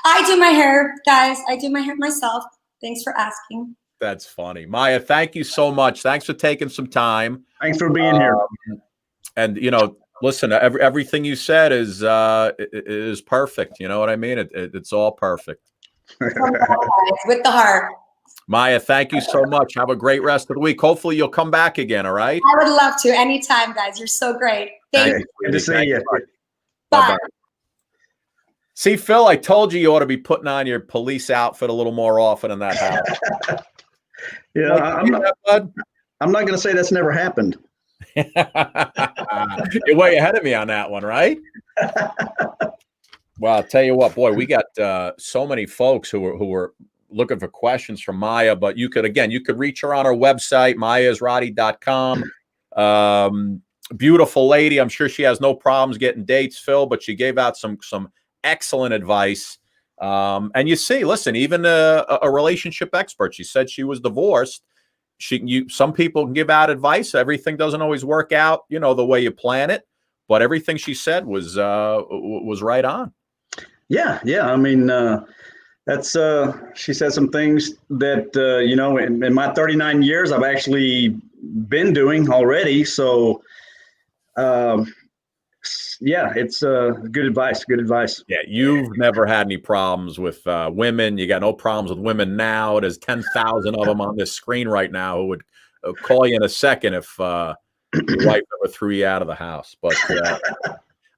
[SPEAKER 4] I do my hair, guys. I do my hair myself. Thanks for asking.
[SPEAKER 1] That's funny. Maya, thank you so much. Thanks for taking some time.
[SPEAKER 2] Thanks for being here.
[SPEAKER 1] And, listen, everything you said is perfect. You know what I mean? It's all perfect.
[SPEAKER 4] With the heart.
[SPEAKER 1] Maya, thank you so much. Have a great rest of the week. Hopefully you'll come back again, all right?
[SPEAKER 4] I would love to. Anytime, guys. You're so great. Thank you.
[SPEAKER 2] Good to see you.
[SPEAKER 4] Bye.
[SPEAKER 1] See, Phil, I told you ought to be putting on your police outfit a little more often in that house.
[SPEAKER 2] Yeah, I'm not going to say that's never happened.
[SPEAKER 1] You're way ahead of me on that one, right? Well, I'll tell you what, boy, we got so many folks who were looking for questions from Maya, but you could reach her on her website, mayaezratti.com. Beautiful lady. I'm sure she has no problems getting dates, Phil, but she gave out some excellent advice. And you see, listen, even a relationship expert, she said she was divorced. Some people can give out advice. Everything doesn't always work out, the way you plan it, but everything she said was right on. Yeah.
[SPEAKER 2] I mean, that's she said some things that in my 39 years I've actually been doing already. So it's good advice. Yeah,
[SPEAKER 1] you've never had any problems with women. You got no problems with women now. There's 10,000 of them on this screen right now who would call you in a second if your wife ever threw you out of the house. But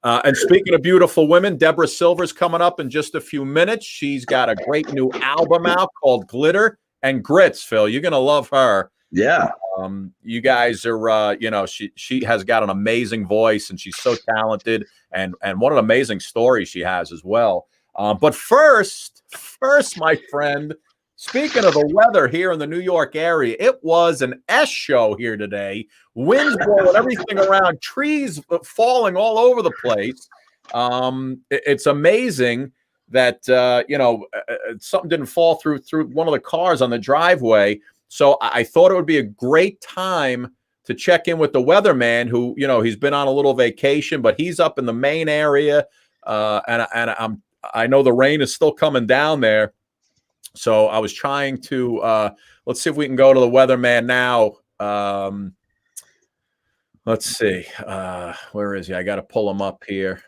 [SPEAKER 1] and speaking of beautiful women, Deborah Silver's coming up in just a few minutes. She's got a great new album out called Glitter and Grits, Phil. You're going to love her.
[SPEAKER 2] Yeah.
[SPEAKER 1] You guys are, she has got an amazing voice, and she's so talented, and what an amazing story she has as well. But first, my friend, speaking of the weather here in the New York area, it was an S show here today. Winds blowing everything around, trees falling all over the place. It's amazing that, something didn't fall through one of the cars on the driveway. So I thought it would be a great time to check in with the weatherman who, he's been on a little vacation, but he's up in the Maine area. And I know the rain is still coming down there. So I was trying to, let's see if we can go to the weatherman now. Let's see. Where is he? I got to pull him up here.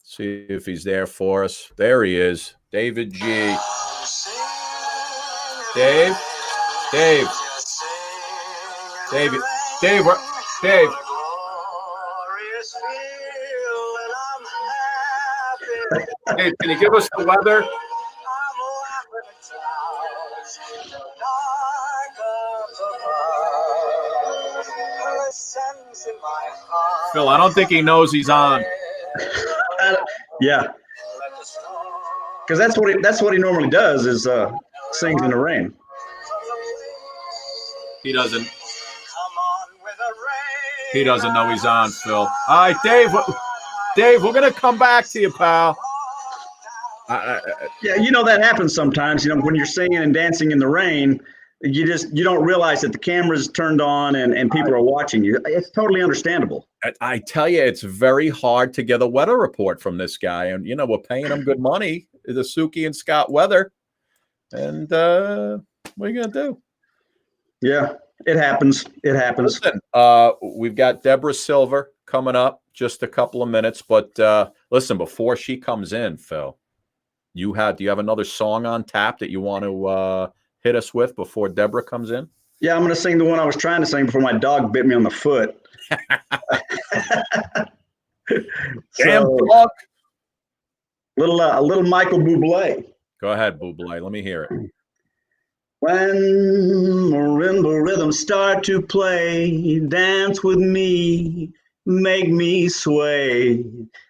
[SPEAKER 1] See if he's there for us. There he is. David G. Dave. Dave, can you give us the weather? Phil, I don't think he knows he's on.
[SPEAKER 2] Yeah, because that's what he normally does is sings in the rain.
[SPEAKER 1] He doesn't know he's on, Phil. All right, Dave, we're going to come back to you, pal.
[SPEAKER 2] Yeah, that happens sometimes. When you're singing and dancing in the rain, you don't realize that the camera's turned on and people are watching you. It's totally understandable.
[SPEAKER 1] I tell you, it's very hard to get a weather report from this guy. And, we're paying him good money, the Suki and Scott weather. And what are you going to do?
[SPEAKER 2] Yeah, it happens. Listen,
[SPEAKER 1] we've got Deborah Silver coming up, just a couple of minutes. But listen, before she comes in, Phil, do you have another song on tap that you want to hit us with before Deborah comes in?
[SPEAKER 2] Yeah, I'm going to sing the one I was trying to sing before my dog bit me on the foot.
[SPEAKER 1] Damn dog.
[SPEAKER 2] A little Michael Bublé.
[SPEAKER 1] Go ahead, Bublé. Let me hear it.
[SPEAKER 2] When marimba rhythms start to play, dance with me, make me sway,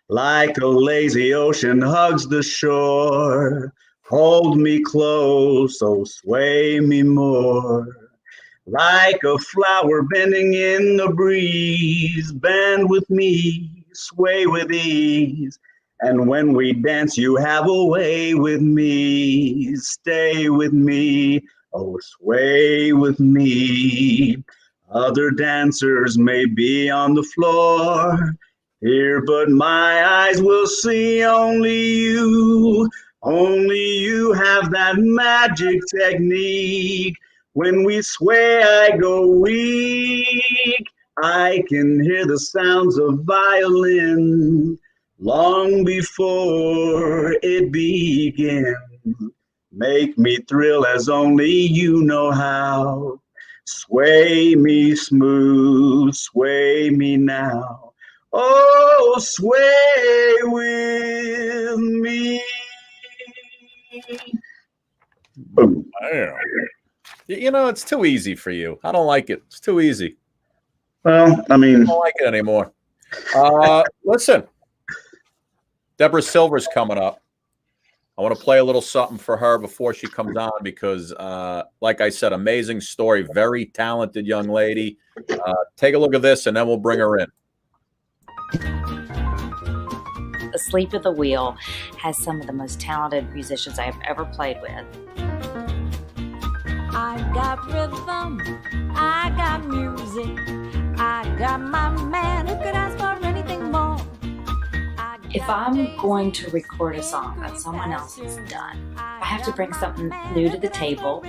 [SPEAKER 2] like a lazy ocean hugs the shore. Hold me close, oh sway me more. Like a flower bending in the breeze, bend with me, sway with ease. And when we dance, you have a way with me, stay with me, oh, sway with me. Other dancers may be on the floor here, but my eyes will see only you. Only you have that magic technique. When we sway, I go weak. I can hear the sounds of violin long before it begins. Make me thrill as only you know how. Sway me smooth, sway me now. Oh, sway with me. Boom.
[SPEAKER 1] You know, it's too easy for you. I don't like it. It's too easy.
[SPEAKER 2] Well, I mean,
[SPEAKER 1] I don't like it anymore. Listen, Deborah Silver's coming up. I want to play a little something for her before she comes on because, like I said, amazing story, very talented young lady. Take a look at this, and then we'll bring her in.
[SPEAKER 5] Asleep at the Wheel has some of the most talented musicians I have ever played with.
[SPEAKER 6] I got rhythm, I got music, I got my man who could ask for anything more.
[SPEAKER 5] If I'm going to record a song that someone else has done, I have to bring something new to the table.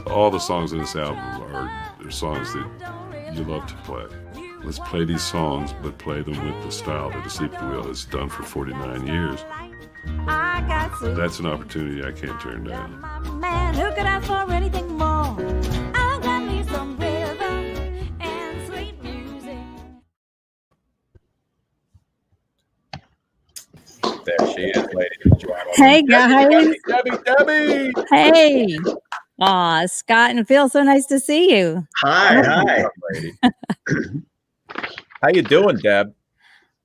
[SPEAKER 7] All the songs in this album are songs that you love to play. Let's play these songs, but play them with the style that Asleep at the Wheel has done for 49 years. That's an opportunity I can't turn down.
[SPEAKER 6] Man who could ask for anything more. I got me some rhythm and sweet music.
[SPEAKER 1] There she is, ladies and gentlemen.
[SPEAKER 8] Hey, guys.
[SPEAKER 1] Debbie.
[SPEAKER 8] Hey. Aw, Scott and Phil, so nice to see you.
[SPEAKER 2] Hi.
[SPEAKER 1] Lady. How you doing, Deb?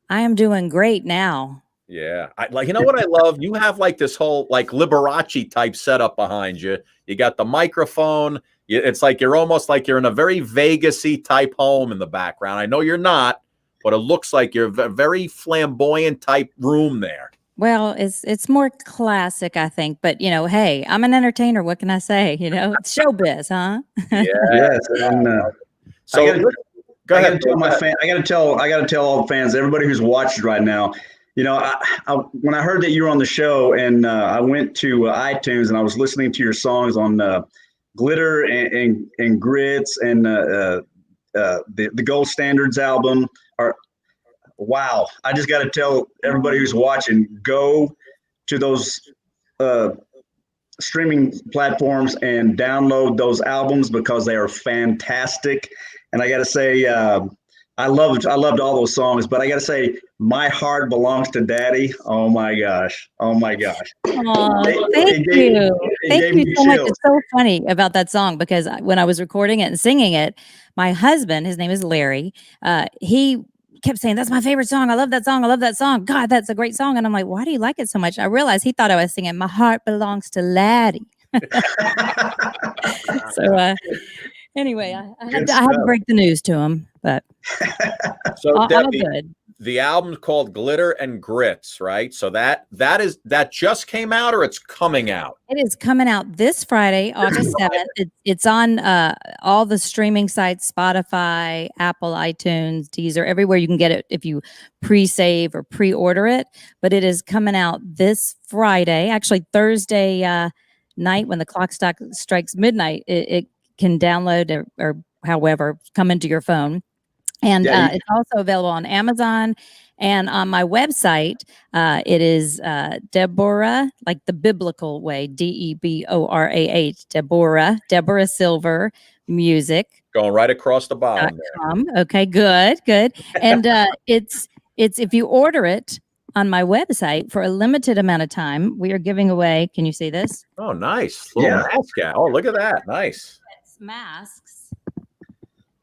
[SPEAKER 8] I am doing great now.
[SPEAKER 1] Yeah. You know what I love? You have like this whole like Liberace type setup behind you. You got the microphone. It's like you're almost like you're in a very Vegas-y type home in the background. I know you're not, but it looks like you're a very flamboyant type room there.
[SPEAKER 8] Well, it's more classic, I think. But, hey, I'm an entertainer. What can I say? It's showbiz, huh?
[SPEAKER 2] Yes. And,
[SPEAKER 1] So go ahead.
[SPEAKER 2] I got to tell all the fans, everybody who's watching right now, when I heard that you were on the show and I went to iTunes and I was listening to your songs on Glitter and Grits and the Gold Standards album. Wow. I just got to tell everybody who's watching, go to those streaming platforms and download those albums because they are fantastic. And I got to say, I loved all those songs, but I got to say, My Heart Belongs to Daddy. Oh my gosh.
[SPEAKER 8] Aw, thank you. Thank you so much. It's so funny about that song because when I was recording it and singing it, my husband, his name is Larry, he kept saying, that's my favorite song. I love that song. I love that song. God, that's a great song. And I'm like, why do you like it so much? I realized he thought I was singing My Heart Belongs to Laddie. So anyway, I had to break the news to him, but
[SPEAKER 1] so
[SPEAKER 8] all
[SPEAKER 1] Debbie,
[SPEAKER 8] good.
[SPEAKER 1] The album's called Glitter and Grits, right? So that just came out or it's coming out?
[SPEAKER 8] It is coming out this Friday, August 7th. It's on all the streaming sites, Spotify, Apple, iTunes, Deezer, everywhere you can get it if you pre-save or pre-order it. But it is coming out this Friday, actually Thursday night when the clock strikes midnight. It can download or however come into your phone. And
[SPEAKER 2] Yeah,
[SPEAKER 8] it's also available on Amazon and on my website. It is Deborah, like the biblical way, DEBORAH, Deborah Silver Music.
[SPEAKER 1] Going right across the bottom there.
[SPEAKER 8] Okay, good. And it's if you order it on my website for a limited amount of time, we are giving away. Can you see this?
[SPEAKER 1] Oh, nice. Little mask out. Oh, look at that. Nice.
[SPEAKER 8] It's masks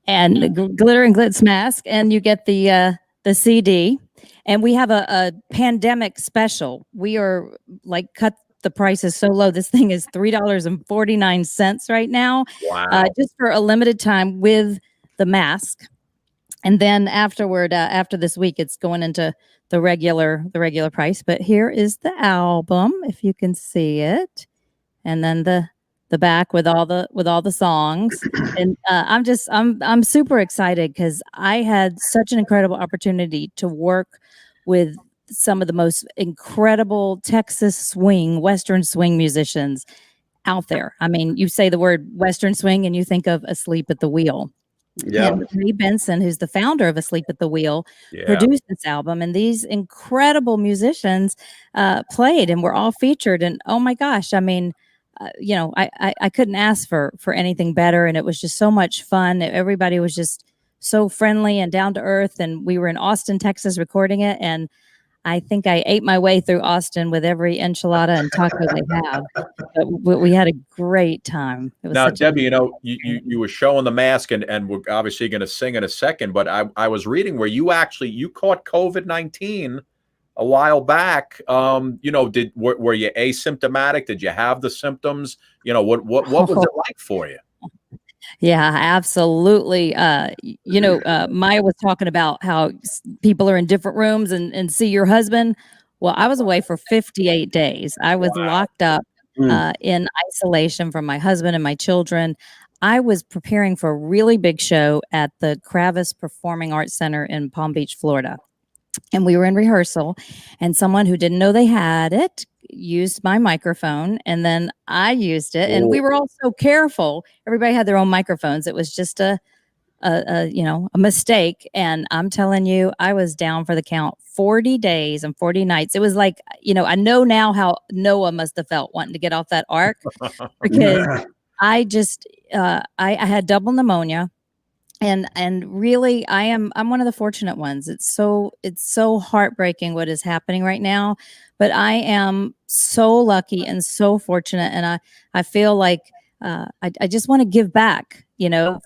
[SPEAKER 8] and glitter and glitz mask, and you get the CD. And we have a pandemic special. We are like cut the price is so low. This thing is $3.49 right now.
[SPEAKER 1] Wow.
[SPEAKER 8] Just for a limited time with the mask. And then afterward, after this week, it's going into the regular price. But here is the album, if you can see it, and then the back with all the songs. And I'm super excited because I had such an incredible opportunity to work with some of the most incredible Texas swing, Western swing musicians out there. I mean, you say the word Western swing and you think of Asleep at the Wheel.
[SPEAKER 2] Yeah.
[SPEAKER 8] And Ray Benson, who's the founder of Asleep at the Wheel, produced this album, and these incredible musicians played, and were all featured. And oh my gosh, I mean, I couldn't ask for anything better, and it was just so much fun. Everybody was just so friendly and down to earth, and we were in Austin, Texas, recording it, and I think I ate my way through Austin with every enchilada and taco they have. But we had a great time. It was
[SPEAKER 1] now, Debbie, you were showing the mask, and we're obviously going to sing in a second. But I was reading where you caught COVID-19 a while back. Were you asymptomatic? Did you have the symptoms? What was it like for you?
[SPEAKER 8] Yeah, absolutely. Maya was talking about how people are in different rooms and see your husband. Well, I was away for 58 days. I was locked up in isolation from my husband and my children. I was preparing for a really big show at the Kravis Performing Arts Center in Palm Beach, Florida. And we were in rehearsal, and someone who didn't know they had it used my microphone, and then I used it, and we were all so careful. Everybody had their own microphones. It was just a mistake. And I'm telling you, I was down for the count 40 days and 40 nights. It was like, I know now how Noah must have felt wanting to get off that ark, because I just, I had double pneumonia. And really, I'm one of the fortunate ones. It's so heartbreaking what is happening right now, but I am so lucky and so fortunate, and I feel like I just want to give back,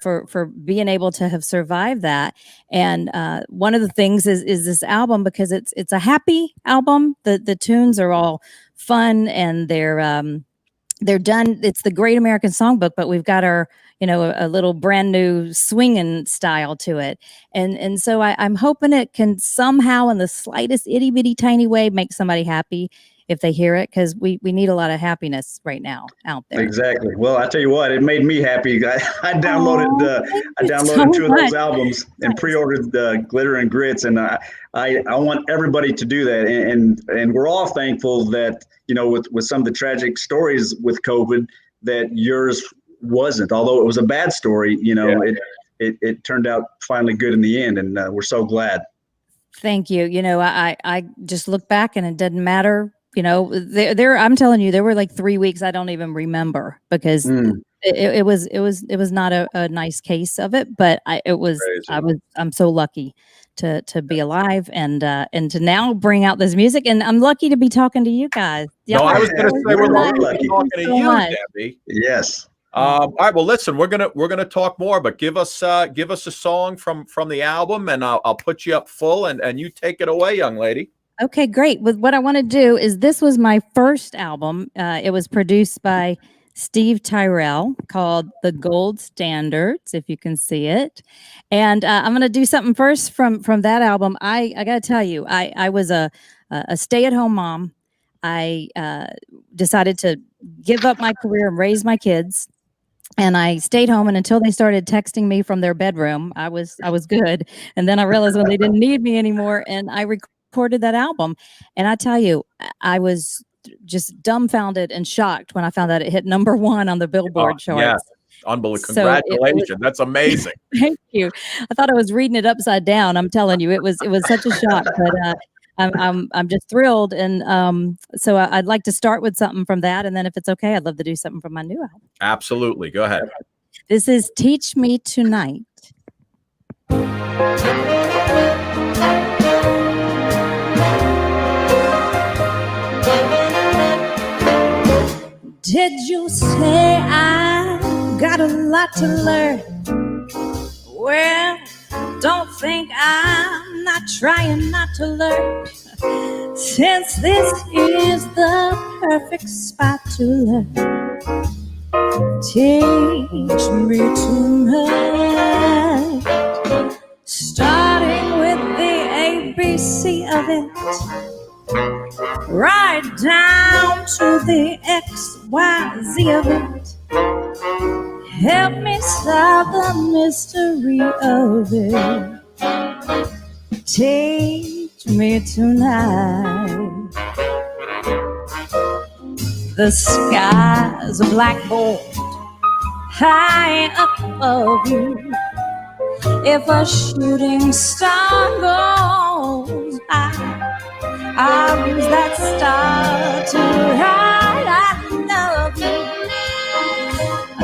[SPEAKER 8] for being able to have survived that. And one of the things is this album, because it's a happy album. The tunes are all fun, and they're done. It's the Great American Songbook, but we've got our a little brand new swinging style to it. And so I'm hoping it can somehow, in the slightest itty bitty tiny way, make somebody happy if they hear it, because we need a lot of happiness right now out there.
[SPEAKER 2] Exactly. Well, I tell you what, it made me happy. I downloaded two of those albums and pre-ordered the Glitter and Grits, and I want everybody to do that. And we're all thankful that with some of the tragic stories with COVID, that yours wasn't. Although it was a bad story, it turned out finally good in the end, and we're so glad. Thank you.
[SPEAKER 8] I just look back, and it doesn't matter. I'm telling you, there were like 3 weeks I don't even remember, because it was not a nice case of it, but I'm so lucky to be alive and to now bring out this music, and I'm lucky to be talking to you guys.
[SPEAKER 1] No, I was going to say we're lucky talking to you, Debbie.
[SPEAKER 2] Yes.
[SPEAKER 1] All right. Well, listen, we're gonna talk more, but give us a song from the album, and I'll put you up full, and you take it away, young lady.
[SPEAKER 8] Okay, great. With what I want to do is, this was my first album. It was produced by Steve Tyrell, called The Gold Standards, if you can see it. And I'm going to do something first from that album. I got to tell you, I was a stay-at-home mom. I decided to give up my career and raise my kids. And I stayed home, and until they started texting me from their bedroom, I was good. And then I realized when they didn't need me anymore, and I recorded that album. And I tell you, I was just dumbfounded and shocked when I found out it hit #1 on the Billboard charts.
[SPEAKER 1] Unbelievable.
[SPEAKER 8] So it
[SPEAKER 1] Congratulations. That's amazing.
[SPEAKER 8] Thank you. I thought I was reading it upside down. I'm telling you, it was such a shock, but I'm just thrilled. And so I'd like to start with something from that. And then if it's okay, I'd love to do something from my new album.
[SPEAKER 1] Absolutely. Go ahead.
[SPEAKER 8] This is Teach Me Tonight. Did you say I got a lot to learn? Well, don't think I'm not trying not to learn, since this is the perfect spot to learn. Teach me tonight, starting with the ABC of it, right down to the XYZ of it. Help me solve the mystery of it. Teach me tonight. The sky's a blackboard high up above you. If a shooting star goes by, I'll use that star to write I love you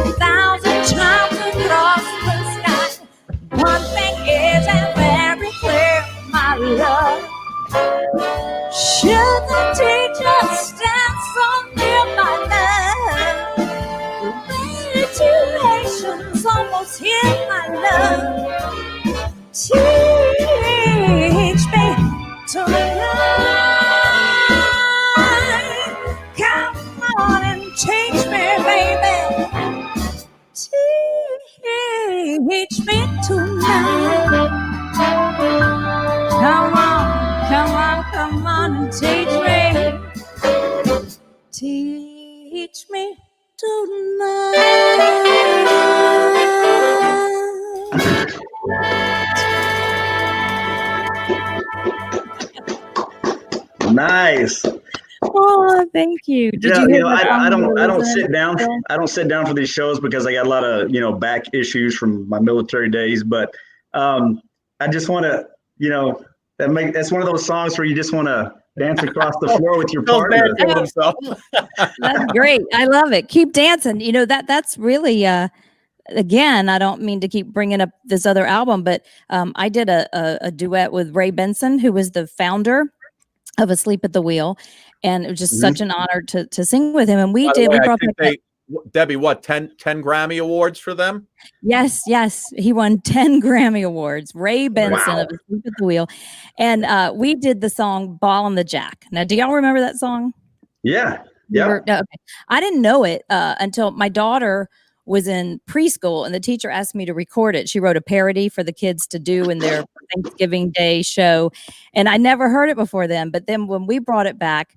[SPEAKER 8] 1,000 times across the sky. One thing isn't very clear, my love. Should the teacher stand so near, my love? Congratulations, almost here, my love. Teach me tonight. Come on and teach me, baby. Teach me tonight. Come on, come on, come on and teach me. Teach me tonight.
[SPEAKER 2] Nice.
[SPEAKER 8] Oh, thank you. Did you hear
[SPEAKER 2] I don't sit down. I don't sit down for these shows because I got a lot of, back issues from my military days. But I just want to, that's one of those songs where you just want to dance across the floor with your partner.
[SPEAKER 8] That's great. I love it. Keep dancing. That's really, again, I don't mean to keep bringing up this other album, but I did a duet with Ray Benson, who was the founder of Asleep at the Wheel. And it was just such an honor to sing with him. And we brought back
[SPEAKER 1] Debbie, what, 10 Grammy Awards for them?
[SPEAKER 8] Yes. He won 10 Grammy Awards. Ray Benson of Asleep at the Wheel. And we did the song Ball on the Jack. Now, do y'all remember that song?
[SPEAKER 2] Yeah.
[SPEAKER 8] Okay. I didn't know it until my daughter was in preschool and the teacher asked me to record it. She wrote a parody for the kids to do in their Thanksgiving Day show. And I never heard it before then. But then when we brought it back,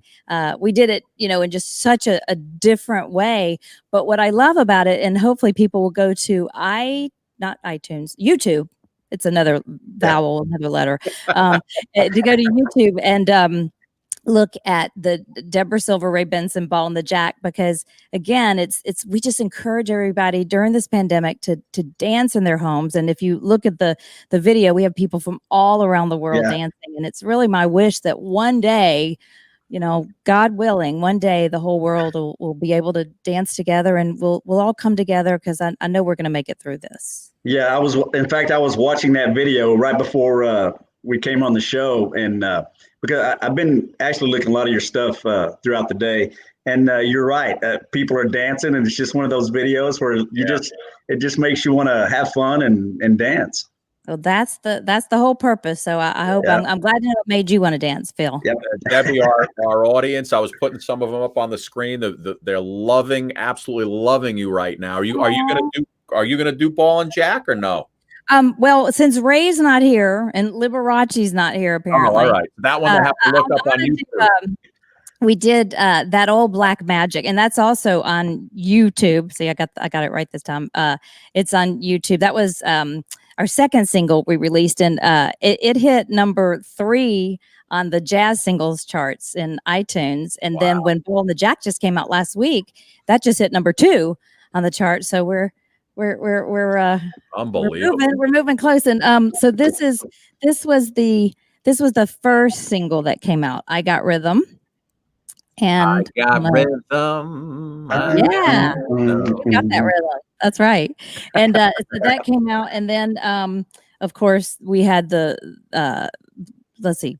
[SPEAKER 8] we did it, in just such a different way. But what I love about it, and hopefully people will go to not iTunes, YouTube. It's another vowel, another letter. To go to YouTube and look at the Deborah Silver, Ray Benson, Ball and the Jack, because again, we just encourage everybody during this pandemic to dance in their homes. And if you look at the video, we have people from all around the world dancing. And it's really my wish that one day, God willing, one day the whole world will be able to dance together and we'll all come together, because I know we're going to make it through this.
[SPEAKER 2] Yeah, I was watching that video right before we came on the show, and because I've been actually looking at a lot of your stuff throughout the day, and you're right. People are dancing, and it's just one of those videos where it just makes you want to have fun and dance.
[SPEAKER 8] So that's the whole purpose. So I hope I'm glad that it made you want to dance, Phil.
[SPEAKER 2] Yep.
[SPEAKER 1] Debbie, our audience, I was putting some of them up on the screen. They're absolutely loving you right now. Are you gonna do Ball and Jack or no?
[SPEAKER 8] Well, since Ray's not here and Liberace's not here, apparently.
[SPEAKER 1] Oh, all right. That one I have to look up on YouTube.
[SPEAKER 8] We did That Old Black Magic, and that's also on YouTube. See, I got it right this time. It's on YouTube. That was our second single we released, and it hit number 3 on the jazz singles charts in iTunes. And then when Ball and the Jack just came out last week, that just hit number 2 on the chart. So we're we're
[SPEAKER 1] Unbelievable.
[SPEAKER 8] we're moving close. And so this was the first single that came out. I Got Rhythm. And
[SPEAKER 1] I got rhythm.
[SPEAKER 8] Yeah, you got that rhythm. That's right. And so that came out, and then of course we had the let's see,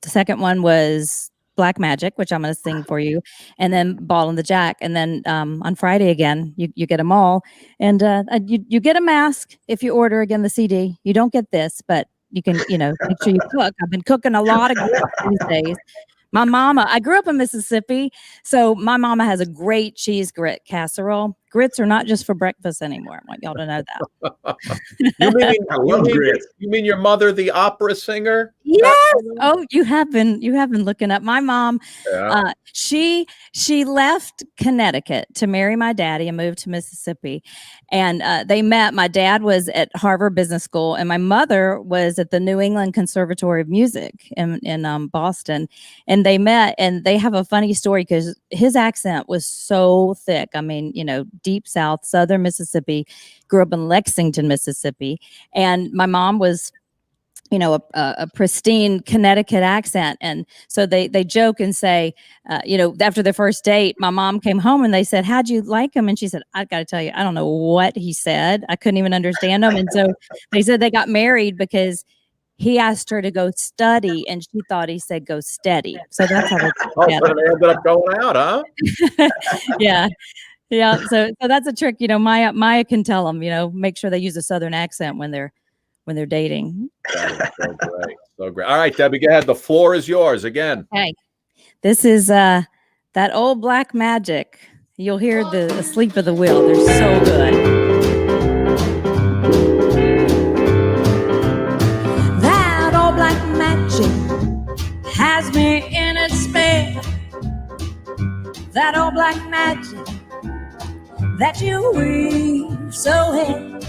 [SPEAKER 8] the second one was Black Magic, which I'm going to sing for you, and then Ball and the Jack, and then on Friday again you get them all, and you get a mask if you order again the CD. You don't get this, but you can make sure you cook. I've been cooking a lot of grits these days. My mama, I grew up in Mississippi, so my mama has a great cheese grit casserole. Grits are not just for breakfast anymore. I want y'all to know that.
[SPEAKER 2] I love grits.
[SPEAKER 1] You mean your mother, the opera singer?
[SPEAKER 8] Yes. Oh, you have been looking up. My mom, she left Connecticut to marry my daddy and moved to Mississippi. And they met. My dad was at Harvard Business School, and my mother was at the New England Conservatory of Music in Boston. And they met, and they have a funny story because his accent was so thick. I mean, deep South, Southern Mississippi, grew up in Lexington, Mississippi. And my mom was, a pristine Connecticut accent. And so they joke and say, after the first date, my mom came home and they said, "How'd you like him?" And she said, "I got to tell you, I don't know what he said. I couldn't even understand him." And so they said they got married because he asked her to go study, and she thought he said go steady. So that's how they
[SPEAKER 1] so they ended up going out, huh?
[SPEAKER 8] Yeah. Yeah. So that's a trick. Maya can tell them, make sure they use a Southern accent when they're dating.
[SPEAKER 1] That is so great. So great. All right, Debbie, go ahead. The floor is yours again.
[SPEAKER 8] Okay. This is that old Black Magic. You'll hear the Asleep at the Wheel. They're so good.
[SPEAKER 6] That old black magic has me in its spell. That old black magic that you weave so well.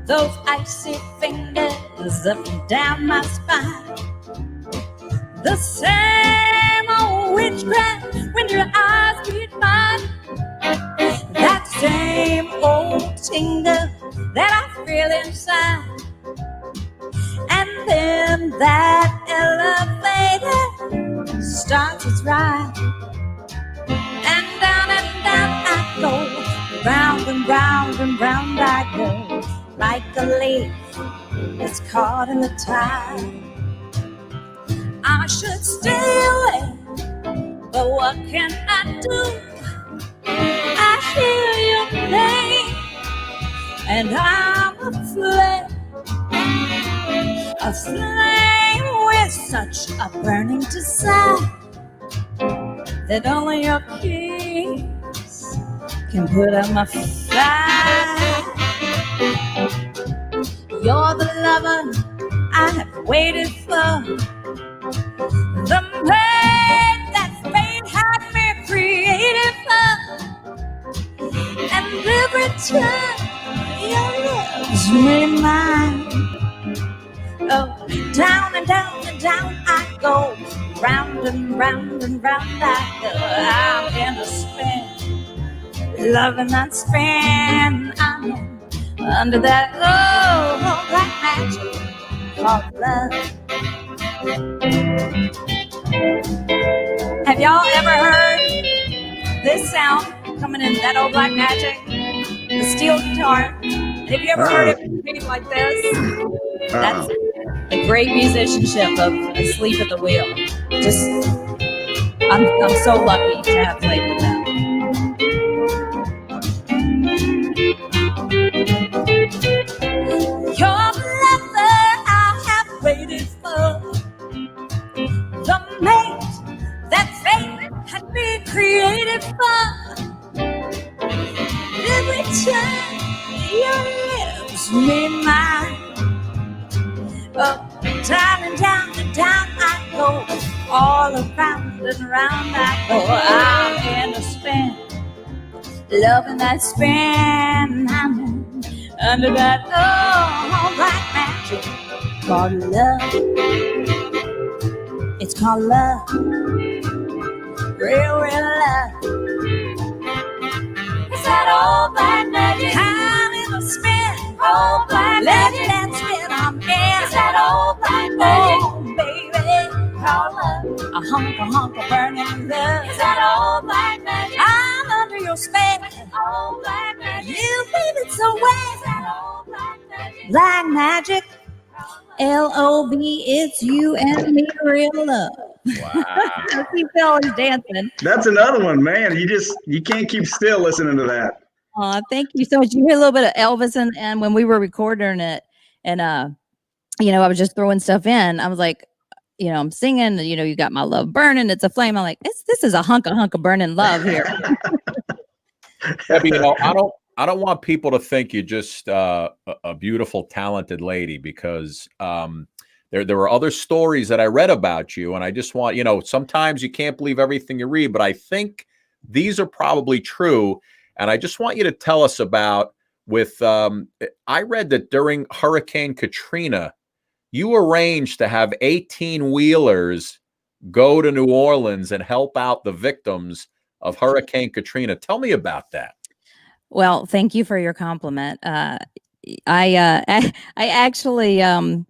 [SPEAKER 6] Those icy fingers up and down my spine. The same old witchcraft when your eyes meet mine. That same old tingle that I feel inside. And then that elevator starts its ride. And down I go, round and round and round I go, like a leaf that's caught in the tide. I should stay away, but what can I do? I hear your name, and I'm aflame with such a burning desire that only your kiss can put out my fire. You're the lover I have waited for, the man that fate had me created for. And every time your lips meet mine, oh, down and down and down I go, round and round and round I go. I'm in a spin, loving that spin. I'm under that old black magic called love. Have y'all ever heard this sound coming in, that old black magic? The steel guitar. Have you ever heard it being like this? That's the great musicianship of Asleep at the Wheel. I'm so lucky to have played with them. You're the lover I have waited for, the mate that fate had been created for. Every time your lips meet mine, up, down and down and down I go, all around and around I go. I'm in a spin, loving that spin. I'm under that old black magic called love. It's called love, real love. It's that old black magic. old black magic. Let's dance with our man. It's that old black magic. Oh, baby, call love a hunk of burning love. It's that old black magic. I'm under your spell. Old black magic. You leave it so well. It's that old black magic. Black magic.
[SPEAKER 8] LOV, it's you and me, real love.
[SPEAKER 1] Wow.
[SPEAKER 8] Keep always dancing.
[SPEAKER 2] That's another one, man. You can't keep still listening to that.
[SPEAKER 8] Thank you so much. You hear a little bit of Elvis and when we were recording it, and I was just throwing stuff in. I was like, I'm singing. You got my love burning. It's a flame. I'm like, this is a hunk of burning love here.
[SPEAKER 1] Debbie, I don't want people to think you're just a beautiful, talented lady, because there were other stories that I read about you, and I just want, sometimes you can't believe everything you read, but I think these are probably true, and I just want you to tell us about I read that during Hurricane Katrina, you arranged to have 18-wheelers go to New Orleans and help out the victims of Hurricane Katrina. Tell me about that.
[SPEAKER 8] Well, thank you for your compliment. I actually, I'm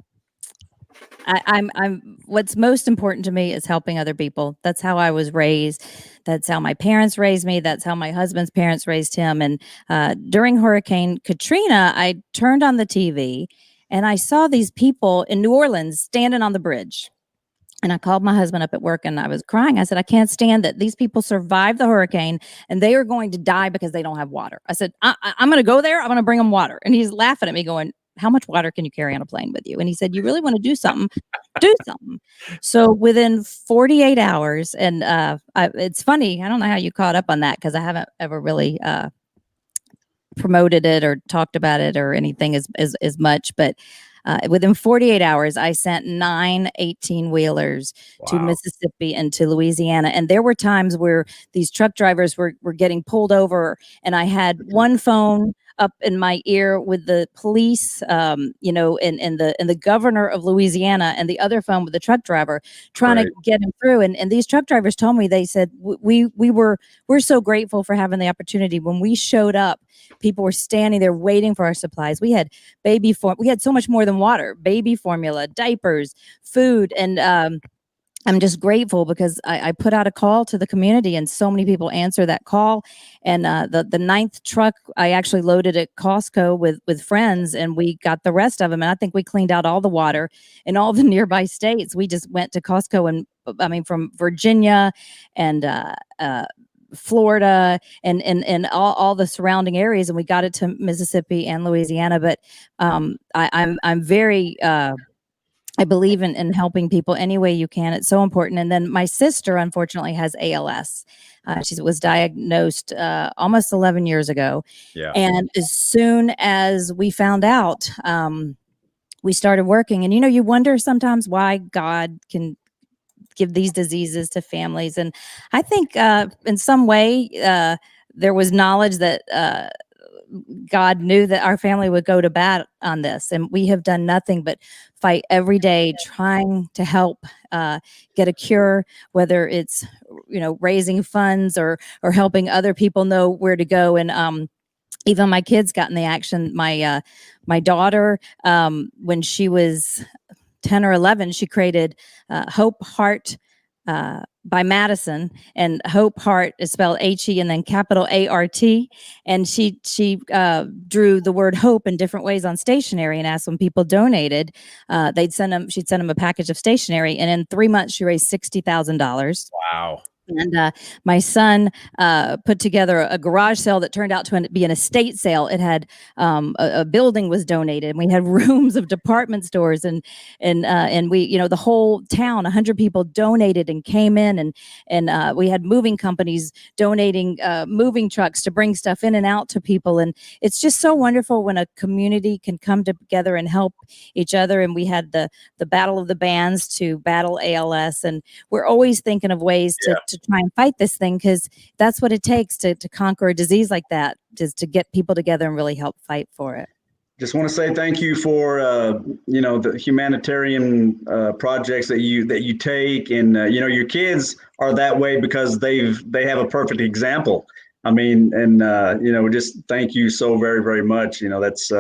[SPEAKER 8] what's most important to me is helping other people. That's how I was raised. That's how my parents raised me. That's how my husband's parents raised him. And during Hurricane Katrina, I turned on the TV and I saw these people in New Orleans standing on the bridge. And I called my husband up at work and I was crying. I said, I can't stand that these people survived the hurricane and they are going to die because they don't have water. I said, I'm going to go there. I'm going to bring them water. And he's laughing at me going, how much water can you carry on a plane with you? And he said, you really want to do something? Do something. So within 48 hours, and it's funny, I don't know how you caught up on that because I haven't ever really promoted it or talked about it or anything as much, but within 48 hours, I sent 9 18-wheelers to Mississippi and to Louisiana. And there were times where these truck drivers were getting pulled over, and I had one phone up in my ear with the police, and the governor of Louisiana, and the other phone with the truck driver trying to get him through. And these truck drivers told me, they said, we're so grateful for having the opportunity. When we showed up, people were standing there waiting for our supplies. We had we had so much more than water, baby formula, diapers, food. And I'm just grateful because I put out a call to the community and so many people answer that call. And the 9th truck, I actually loaded at Costco with friends, and we got the rest of them. And I think we cleaned out all the water in all the nearby states. We just went to Costco, and from Virginia and Florida and all the surrounding areas, and we got it to Mississippi and Louisiana. But I'm very I believe in helping people any way you can. It's so important. And then my sister, unfortunately, has ALS. She was diagnosed almost 11 years ago.
[SPEAKER 1] Yeah.
[SPEAKER 8] And as soon as we found out, we started working. And, you wonder sometimes why God can give these diseases to families. And I think in some way there was knowledge that God knew that our family would go to bat on this, and we have done nothing but fight every day trying to help get a cure, whether it's raising funds or helping other people know where to go. And even my kids got in the action. My daughter, when she was 10 or 11, she created Hope Heart by Madison, and Hope Heart is spelled H-E and then capital A-R-T. And she drew the word hope in different ways on stationery and asked when people donated, she'd send them a package of stationery. And in 3 months, she raised $60,000.
[SPEAKER 1] Wow.
[SPEAKER 8] And my son put together a garage sale that turned out to be an estate sale. It had a building was donated, and we had rooms of department stores, and we, the whole town, 100 people donated and came in, and we had moving companies donating moving trucks to bring stuff in and out to people. And it's just so wonderful when a community can come together and help each other. And we had the Battle of the Bands to battle ALS, and we're always thinking of ways to try and fight this thing, because that's what it takes to conquer a disease like that, is to get people together and really help fight for it.
[SPEAKER 2] Just want to say thank you for the humanitarian projects that you take, and your kids are that way because they have a perfect example. I mean, and just thank you so very, very much. That's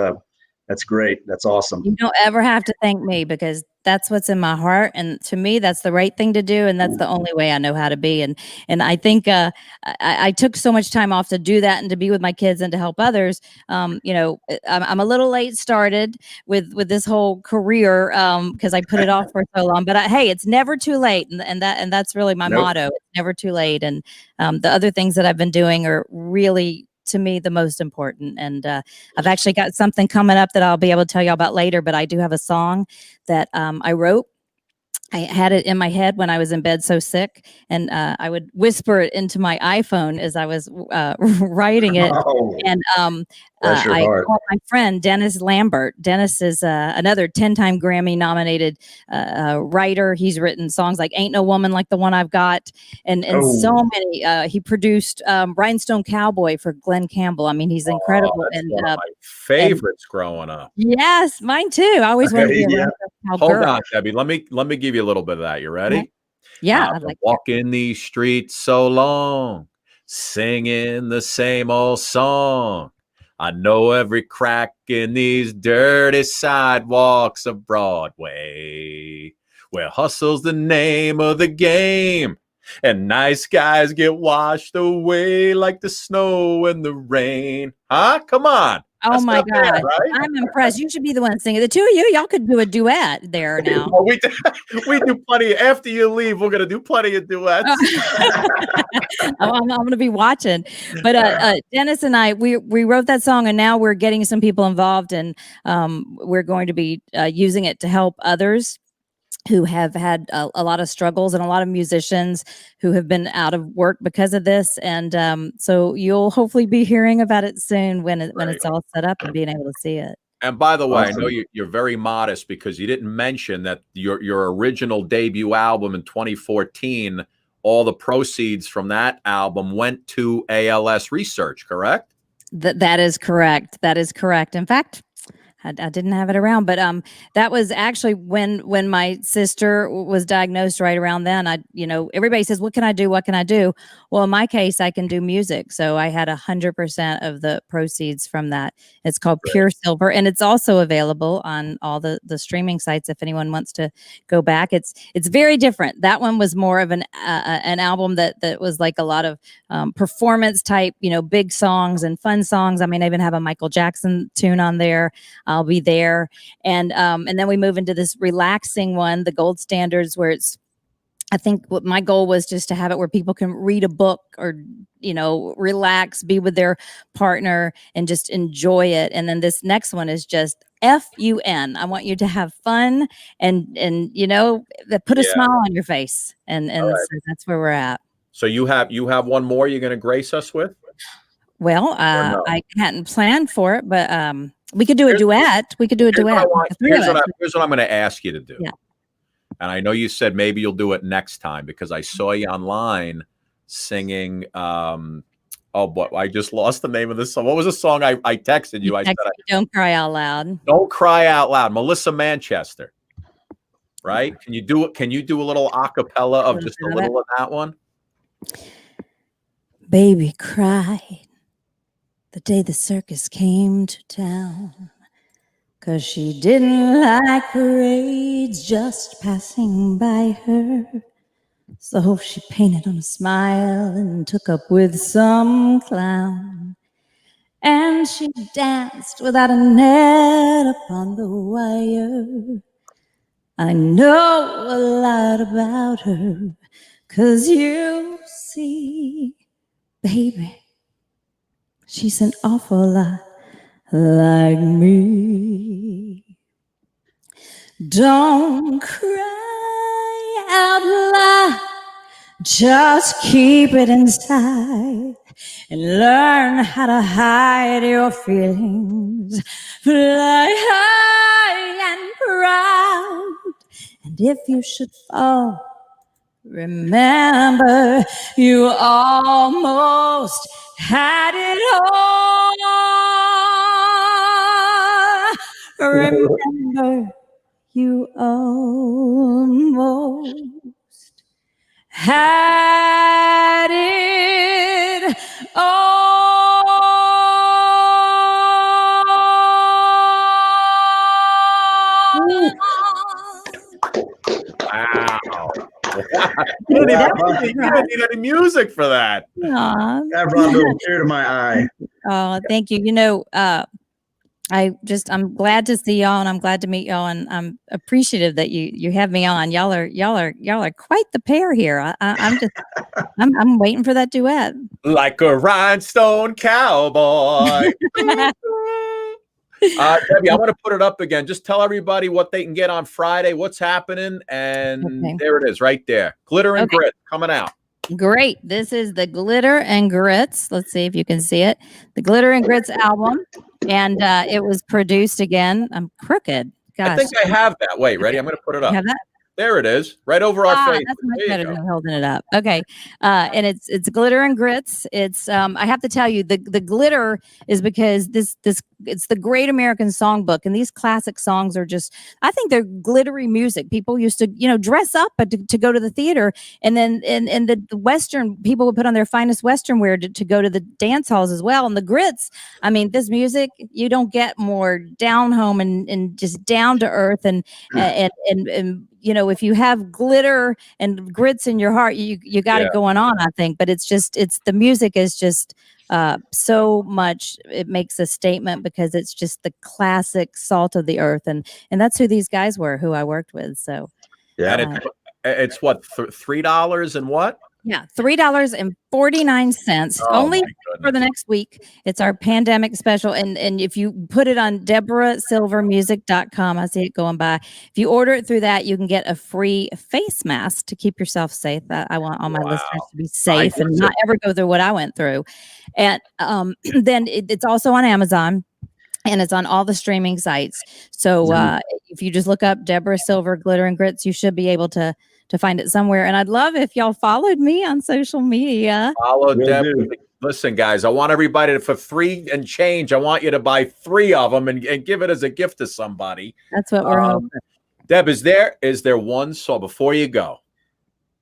[SPEAKER 2] That's great. That's awesome.
[SPEAKER 8] You don't ever have to thank me, because that's what's in my heart. And to me, that's the right thing to do. And that's the only way I know how to be. And I think I took so much time off to do that and to be with my kids and to help others. You know, I'm a little late started with this whole career because I put it off for so long. But hey, it's never too late. And that's really my motto. It's never too late. And the other things that I've been doing are really, to me, the most important. And I've actually got something coming up that I'll be able to tell you about later, but I do have a song that I wrote. I had it in my head when I was in bed so sick, and I would whisper it into my iPhone as I was writing it.
[SPEAKER 2] Oh,
[SPEAKER 8] And
[SPEAKER 2] bless your
[SPEAKER 8] I
[SPEAKER 2] heart.
[SPEAKER 8] called my friend Dennis Lambert. Dennis is another 10-time Grammy nominated writer. He's written songs like "Ain't No Woman Like the One I've Got," and so many. He produced "Rhinestone Cowboy" for Glenn Campbell. I mean, he's incredible.
[SPEAKER 1] That's
[SPEAKER 8] And
[SPEAKER 1] one of my favorites growing up.
[SPEAKER 8] yes, mine too. I always wanted to be a
[SPEAKER 2] Yeah.
[SPEAKER 8] Rhinestone Cowgirl.
[SPEAKER 1] Hold on, Debbie. Let me give you a little bit of that. You ready?
[SPEAKER 8] Okay. Yeah,
[SPEAKER 1] I've
[SPEAKER 8] I'd
[SPEAKER 1] been
[SPEAKER 8] like
[SPEAKER 1] walking these streets so long, singing the same old song. I know every crack in these dirty sidewalks of Broadway, where hustle's the name of the game, and nice guys get washed away like the snow and the rain. Huh? Come on.
[SPEAKER 8] Oh
[SPEAKER 1] That's
[SPEAKER 8] my
[SPEAKER 1] not bad,
[SPEAKER 8] God.
[SPEAKER 1] right?
[SPEAKER 8] I'm impressed. You should be the one singing. The two of you, y'all could do a duet there now.
[SPEAKER 1] Oh, we do plenty. After you leave, we're gonna do plenty of duets.
[SPEAKER 8] I'm going to be watching. But Dennis and I, we wrote that song, and now we're getting some people involved, and we're going to be using it to help others who have had a lot of struggles, and a lot of musicians who have been out of work because of this. And so you'll hopefully be hearing about it soon when it's all set up and being able to see it.
[SPEAKER 1] And by the way,
[SPEAKER 2] Awesome.
[SPEAKER 1] I know you're very modest because you didn't mention that your original debut album in 2014, all the proceeds from that album went to ALS research, correct?
[SPEAKER 8] That is correct. That is correct. In fact, I didn't have it around, but that was actually when my sister was diagnosed right around then. Everybody says, "What can I do? What can I do?" Well, in my case, I can do music. So I had 100% of the proceeds from that. It's called Pure Silver, and it's also available on all the streaming sites if anyone wants to go back. It's very different. That one was more of an album that was like a lot of performance type, big songs and fun songs. I mean, I even have a Michael Jackson tune on there. I'll be there. And then we move into this relaxing one, the gold standards, where I think what my goal was just to have it where people can read a book or, relax, be with their partner and just enjoy it. And then this next one is just FUN. I want you to have fun and put a smile on your face. And
[SPEAKER 1] Right.
[SPEAKER 8] So that's where we're at.
[SPEAKER 1] So you have one more you're going to grace us with?
[SPEAKER 8] Well,
[SPEAKER 1] no?
[SPEAKER 8] I hadn't planned for it, but we could do a duet. We could do a duet.
[SPEAKER 1] Here's what I'm going to ask you to do.
[SPEAKER 8] Yeah.
[SPEAKER 1] And I know you said maybe you'll do it next time because I saw you online singing. But I just lost the name of this song. What was the song I texted you? I said,
[SPEAKER 8] "Don't Cry Out Loud."
[SPEAKER 1] Don't Cry Out Loud. Melissa Manchester. Right? Can you do it? Can you do a little a cappella of just a little of that one?
[SPEAKER 8] Baby cried the day the circus came to town, 'cause she didn't like parades just passing by her. So she painted on a smile and took up with some clown. And she danced without a net upon the wire. I know a lot about her, 'cause you see, baby, she's an awful lot like me. Don't cry out loud, just keep it inside and learn how to hide your feelings. Fly high and proud, and if you should fall, remember you almost had it all. Remember you almost had it all.
[SPEAKER 1] didn't need any music for that.
[SPEAKER 8] Aw.
[SPEAKER 2] That brought a little tear to my eye.
[SPEAKER 8] Oh, thank you. You know, I'm glad to see y'all, and I'm glad to meet y'all, and I'm appreciative that you have me on. Y'all are quite the pair here. I'm waiting for that duet.
[SPEAKER 1] Like a rhinestone cowboy. Debbie, I want to put it up again. Just tell everybody what they can get on Friday, what's happening, and there it is right there. Glitter and Grit coming out.
[SPEAKER 8] Great. This is the Glitter and Grits. Let's see if you can see it. The Glitter and Grits album. And it was produced again. I'm crooked. Gosh.
[SPEAKER 1] I think I have that. Wait, ready? I'm going to put it up.
[SPEAKER 8] You have that?
[SPEAKER 1] There it is, right over our face.
[SPEAKER 8] That's much better than holding it up. Okay, and it's Glitter and Grits. It's I have to tell you, the glitter is because this it's the Great American Songbook, and these classic songs are just, I think they're glittery music. People used to dress up to go to the theater, and then and the Western people would put on their finest Western wear to go to the dance halls as well. And the Grits, I mean, this music, you don't get more down home and just down to earth and if you have glitter and grits in your heart, you got it going on, I think. But it's the music is just so much. It makes a statement because it's just the classic salt of the earth, and that's who these guys were, who I worked with. So
[SPEAKER 1] and it's what $3 and what?
[SPEAKER 8] Yeah, $3.49 only for the next week. It's our pandemic special. And if you put it on DeborahSilverMusic.com, I see it going by. If you order it through that, you can get a free face mask to keep yourself safe. I want all my listeners to be safe and not ever go through what I went through. And then it's also on Amazon. And it's on all the streaming sites. So if you just look up Deborah Silver, Glitter and Grits, you should be able to find it somewhere. And I'd love if y'all followed me on social media.
[SPEAKER 1] Follow Deborah. Listen, guys, I want everybody to, for $3 and change, I want you to buy 3 of them and give it as a gift to somebody.
[SPEAKER 8] That's what we're hoping.
[SPEAKER 1] Deb, is there one song before you go?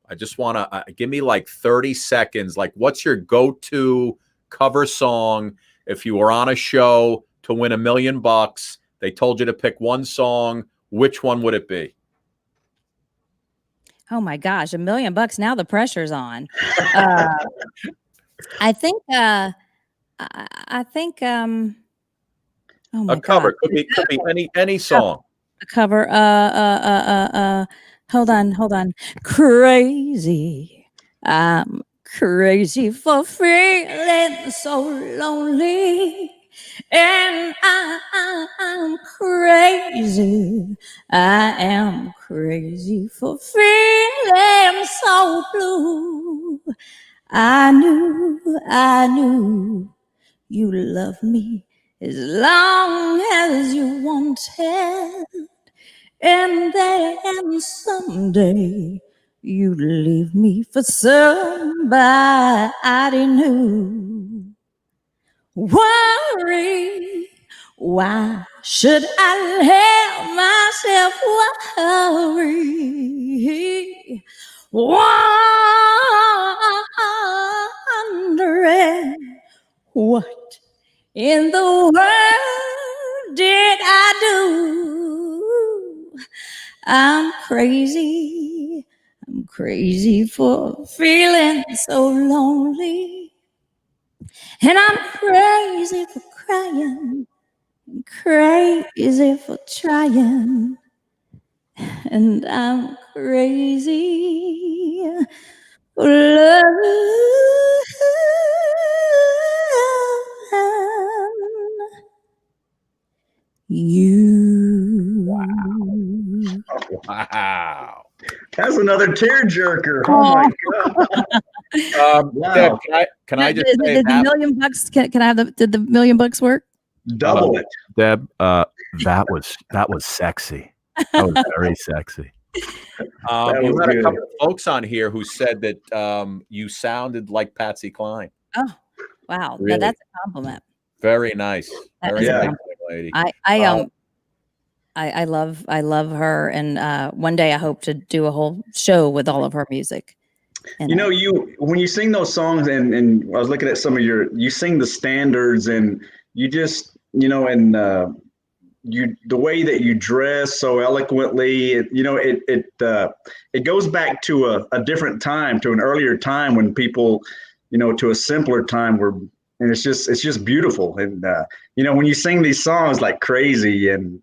[SPEAKER 1] I just want to give me like 30 seconds. Like, what's your go-to cover song if you were on a show to win $1 million? They told you to pick one song. Which one would it be?
[SPEAKER 8] Oh my gosh, $1 million. Now the pressure's on. I think oh my
[SPEAKER 1] a cover
[SPEAKER 8] God.
[SPEAKER 1] could be any song.
[SPEAKER 8] A cover. Hold on. Crazy. I'm crazy for feeling so lonely. And I'm crazy. I am crazy for feeling so blue. I knew you love me as long as you wanted. And then someday you'd leave me for somebody new. Worry, why should I let myself worry? Wondering what in the world did I do? I'm crazy for feeling so lonely. And I'm crazy for crying, and crazy for trying, and I'm crazy for loving you.
[SPEAKER 1] Wow.
[SPEAKER 2] That's another tearjerker. Oh my God.
[SPEAKER 1] Wow. Deb, can I just say
[SPEAKER 8] the $1 million? Can I have did the $1 million work?
[SPEAKER 2] Double it.
[SPEAKER 9] Deb, that was sexy. That was very sexy.
[SPEAKER 1] We had a couple of folks on here who said that you sounded like Patsy Cline.
[SPEAKER 8] Oh, wow.
[SPEAKER 1] Really?
[SPEAKER 8] Now that's a compliment.
[SPEAKER 1] Very nice. Very nice lady.
[SPEAKER 8] I love her, and one day I hope to do a whole show with all of her music. And
[SPEAKER 2] when you sing those songs, and I was looking at some of you sing the standards, and you just, and the way that you dress so eloquently, it goes back to a different time, to an earlier time when people, to a simpler time and it's just beautiful. And, when you sing these songs like crazy and,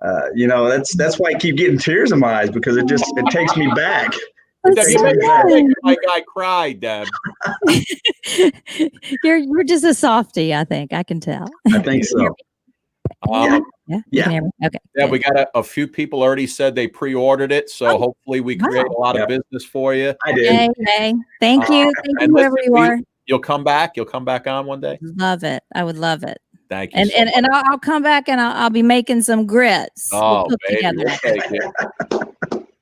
[SPEAKER 2] that's why I keep getting tears in my eyes, because it takes me back.
[SPEAKER 1] My guy cried, Deb.
[SPEAKER 8] You're just a softie, I think. I can tell.
[SPEAKER 2] I think so.
[SPEAKER 8] Yeah. You can hear me? Okay.
[SPEAKER 1] Yeah, we got a few people already said they pre-ordered it, so hopefully we create a lot of business for you.
[SPEAKER 2] I did.
[SPEAKER 8] Hey. Thank you. Thank you, whoever you are.
[SPEAKER 1] You'll come back. You'll come back on one day.
[SPEAKER 8] Love it. I would love it.
[SPEAKER 1] Thank you.
[SPEAKER 8] And I'll come back and I'll be making some grits.
[SPEAKER 1] Oh, baby.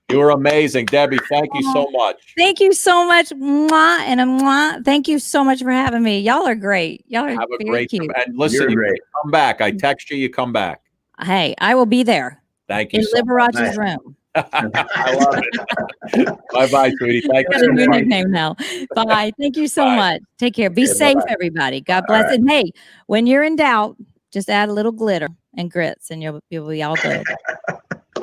[SPEAKER 1] You were amazing, Debbie. Thank you so much.
[SPEAKER 8] Thank you so much. Mwah and a mwah. Thank you so much for having me. Y'all are great. Y'all are
[SPEAKER 1] Have a
[SPEAKER 8] very
[SPEAKER 1] great
[SPEAKER 8] cute.
[SPEAKER 1] And listen, you come back. I text you. You come back.
[SPEAKER 8] Hey, I will be there.
[SPEAKER 1] Thank you.
[SPEAKER 8] In Liberace's room.
[SPEAKER 1] I love it. Bye-bye, sweetie. Thank you.
[SPEAKER 8] Got a new nickname now. Bye. Thank you so much. Take care. Be safe, everybody. God bless. Right. And hey, when you're in doubt, just add a little glitter and grits, and you'll be all good.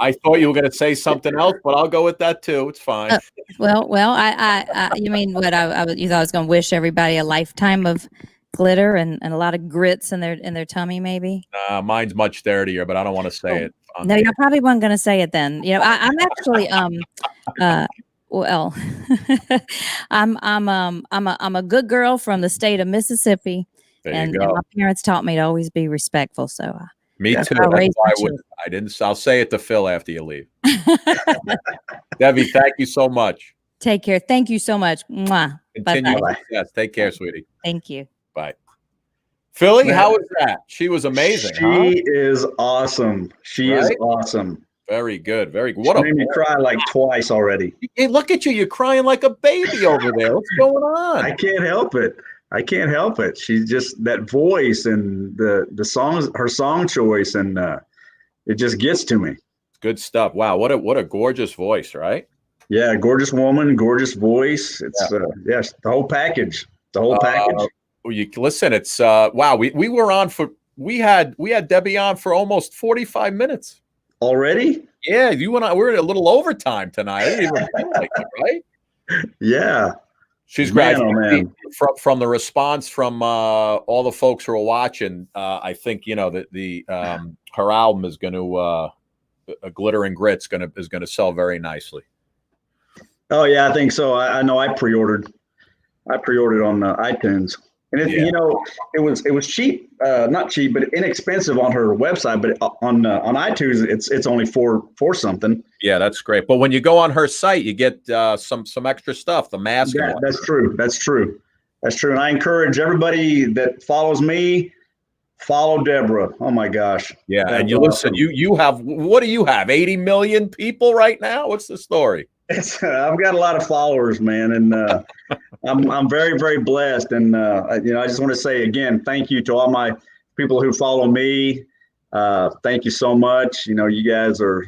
[SPEAKER 1] I thought you were going to say something else, but I'll go with that too. It's fine.
[SPEAKER 8] Well, I you mean what you thought I was going to wish everybody a lifetime of glitter and a lot of grits in their tummy, maybe?
[SPEAKER 1] Mine's much dirtier, but I don't want to say it.
[SPEAKER 8] No, you probably weren't going to say it then. I'm actually well, I'm a good girl from the state of Mississippi, and my parents taught me to always be respectful. So
[SPEAKER 1] me too. I'll say it to Phil after you leave. Debbie, thank you so much.
[SPEAKER 8] Take care. Thank you so much. Mwah.
[SPEAKER 1] Bye-bye. Yes, take care, sweetie.
[SPEAKER 8] Thank you.
[SPEAKER 1] Bye. Philly, how was that? She was amazing.
[SPEAKER 2] She is awesome. She is awesome.
[SPEAKER 1] Very good. Very good.
[SPEAKER 2] What made me cry like twice already.
[SPEAKER 1] Hey, look at you. You're crying like a baby over there. What's going on?
[SPEAKER 2] I can't help it. She's just that voice and the songs, her song choice, and it just gets to me.
[SPEAKER 1] Good stuff. Wow, what a gorgeous voice, right?
[SPEAKER 2] Yeah, gorgeous woman, gorgeous voice. It's the whole package. The whole package.
[SPEAKER 1] Listen, it's wow. We were on we had Debbie on for almost 45 minutes
[SPEAKER 2] already.
[SPEAKER 1] Yeah, you and I we're in a little overtime tonight. I didn't even feel like it, right?
[SPEAKER 2] Yeah.
[SPEAKER 1] She's great. From the response from all the folks who are watching, I think that her album is going to Glitter and Grit's is going to sell very nicely.
[SPEAKER 2] Oh yeah, I think so. I know I pre-ordered on iTunes, and it was cheap, not cheap, but inexpensive on her website. But on iTunes, it's only for something.
[SPEAKER 1] Yeah, that's great. But when you go on her site, you get some extra stuff. The mask.
[SPEAKER 2] Yeah, that's true. And I encourage everybody that follows me, follow Deborah. Oh my gosh.
[SPEAKER 1] Yeah, and you listen. You have, what do you have? 80 million people right now. What's the story?
[SPEAKER 2] I've got a lot of followers, man, and I'm very, very blessed. And I just want to say again, thank you to all my people who follow me. Thank you so much. You guys are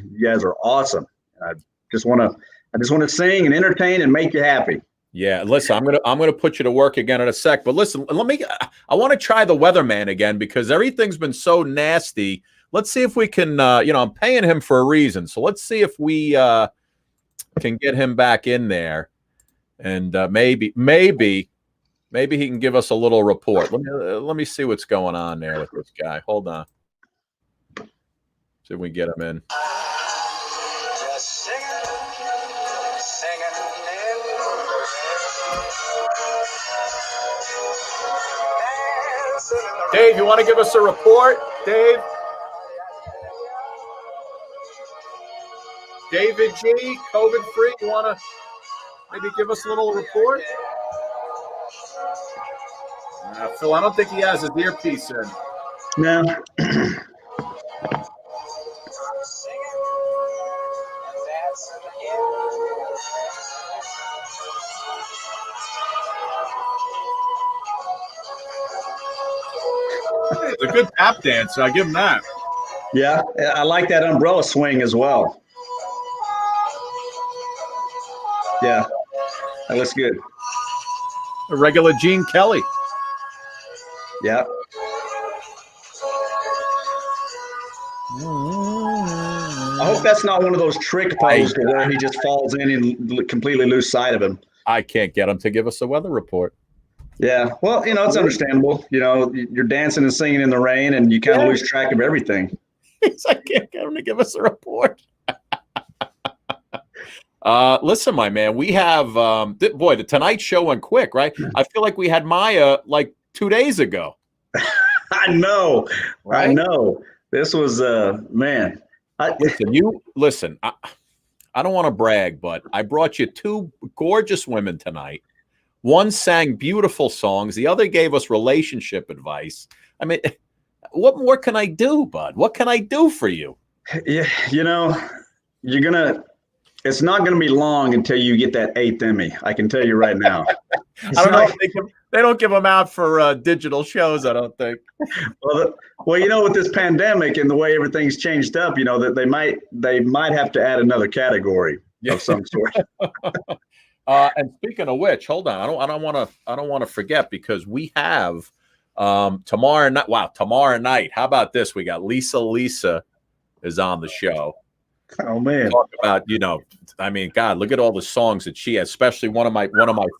[SPEAKER 2] awesome. I just want to sing and entertain and make you happy.
[SPEAKER 1] Yeah, listen, I'm gonna put you to work again in a sec. But listen, I want to try the weatherman again because everything's been so nasty. Let's see if we can. I'm paying him for a reason, so let's see if we can get him back in there, and maybe he can give us a little report. Let me see what's going on there with this guy. Hold on. See if we can get him in. Dave, you want to give us a report? Dave? David G, COVID free, you want to maybe give us a little report? Phil, I don't think he has his earpiece in.
[SPEAKER 2] No.
[SPEAKER 1] It's a good tap dancer. I give him that.
[SPEAKER 2] Yeah, I like that umbrella swing as well. Yeah, that looks good.
[SPEAKER 1] A regular Gene Kelly.
[SPEAKER 2] Yeah. I hope that's not one of those trick poses to where he just falls in and completely lose sight of him.
[SPEAKER 1] I can't get him to give us a weather report.
[SPEAKER 2] Yeah, well, it's understandable. You're dancing and singing in the rain, and you kind of lose track of everything.
[SPEAKER 1] I can't get him to give us a report. Listen, my man, we have the Tonight Show went quick, right? I feel like we had Maya like 2 days ago.
[SPEAKER 2] I know,
[SPEAKER 1] right?
[SPEAKER 2] I know. This was man.
[SPEAKER 1] Listen. I don't want to brag, but I brought you two gorgeous women tonight. One sang beautiful songs. The other gave us relationship advice. I mean, what more can I do, bud? What can I do for you?
[SPEAKER 2] Yeah, it's not gonna be long until you get that 8th Emmy. I can tell you right now.
[SPEAKER 1] I don't know if they don't give them out for digital shows, I don't think.
[SPEAKER 2] Well, with this pandemic and the way everything's changed up, that they might have to add another category of some sort.
[SPEAKER 1] And speaking of which, hold on, I don't want to forget, because we have tomorrow night. Wow, tomorrow night. How about this? We got Lisa is on the show.
[SPEAKER 2] Oh man.
[SPEAKER 1] Talk about, I mean, God, look at all the songs that she has, especially one of my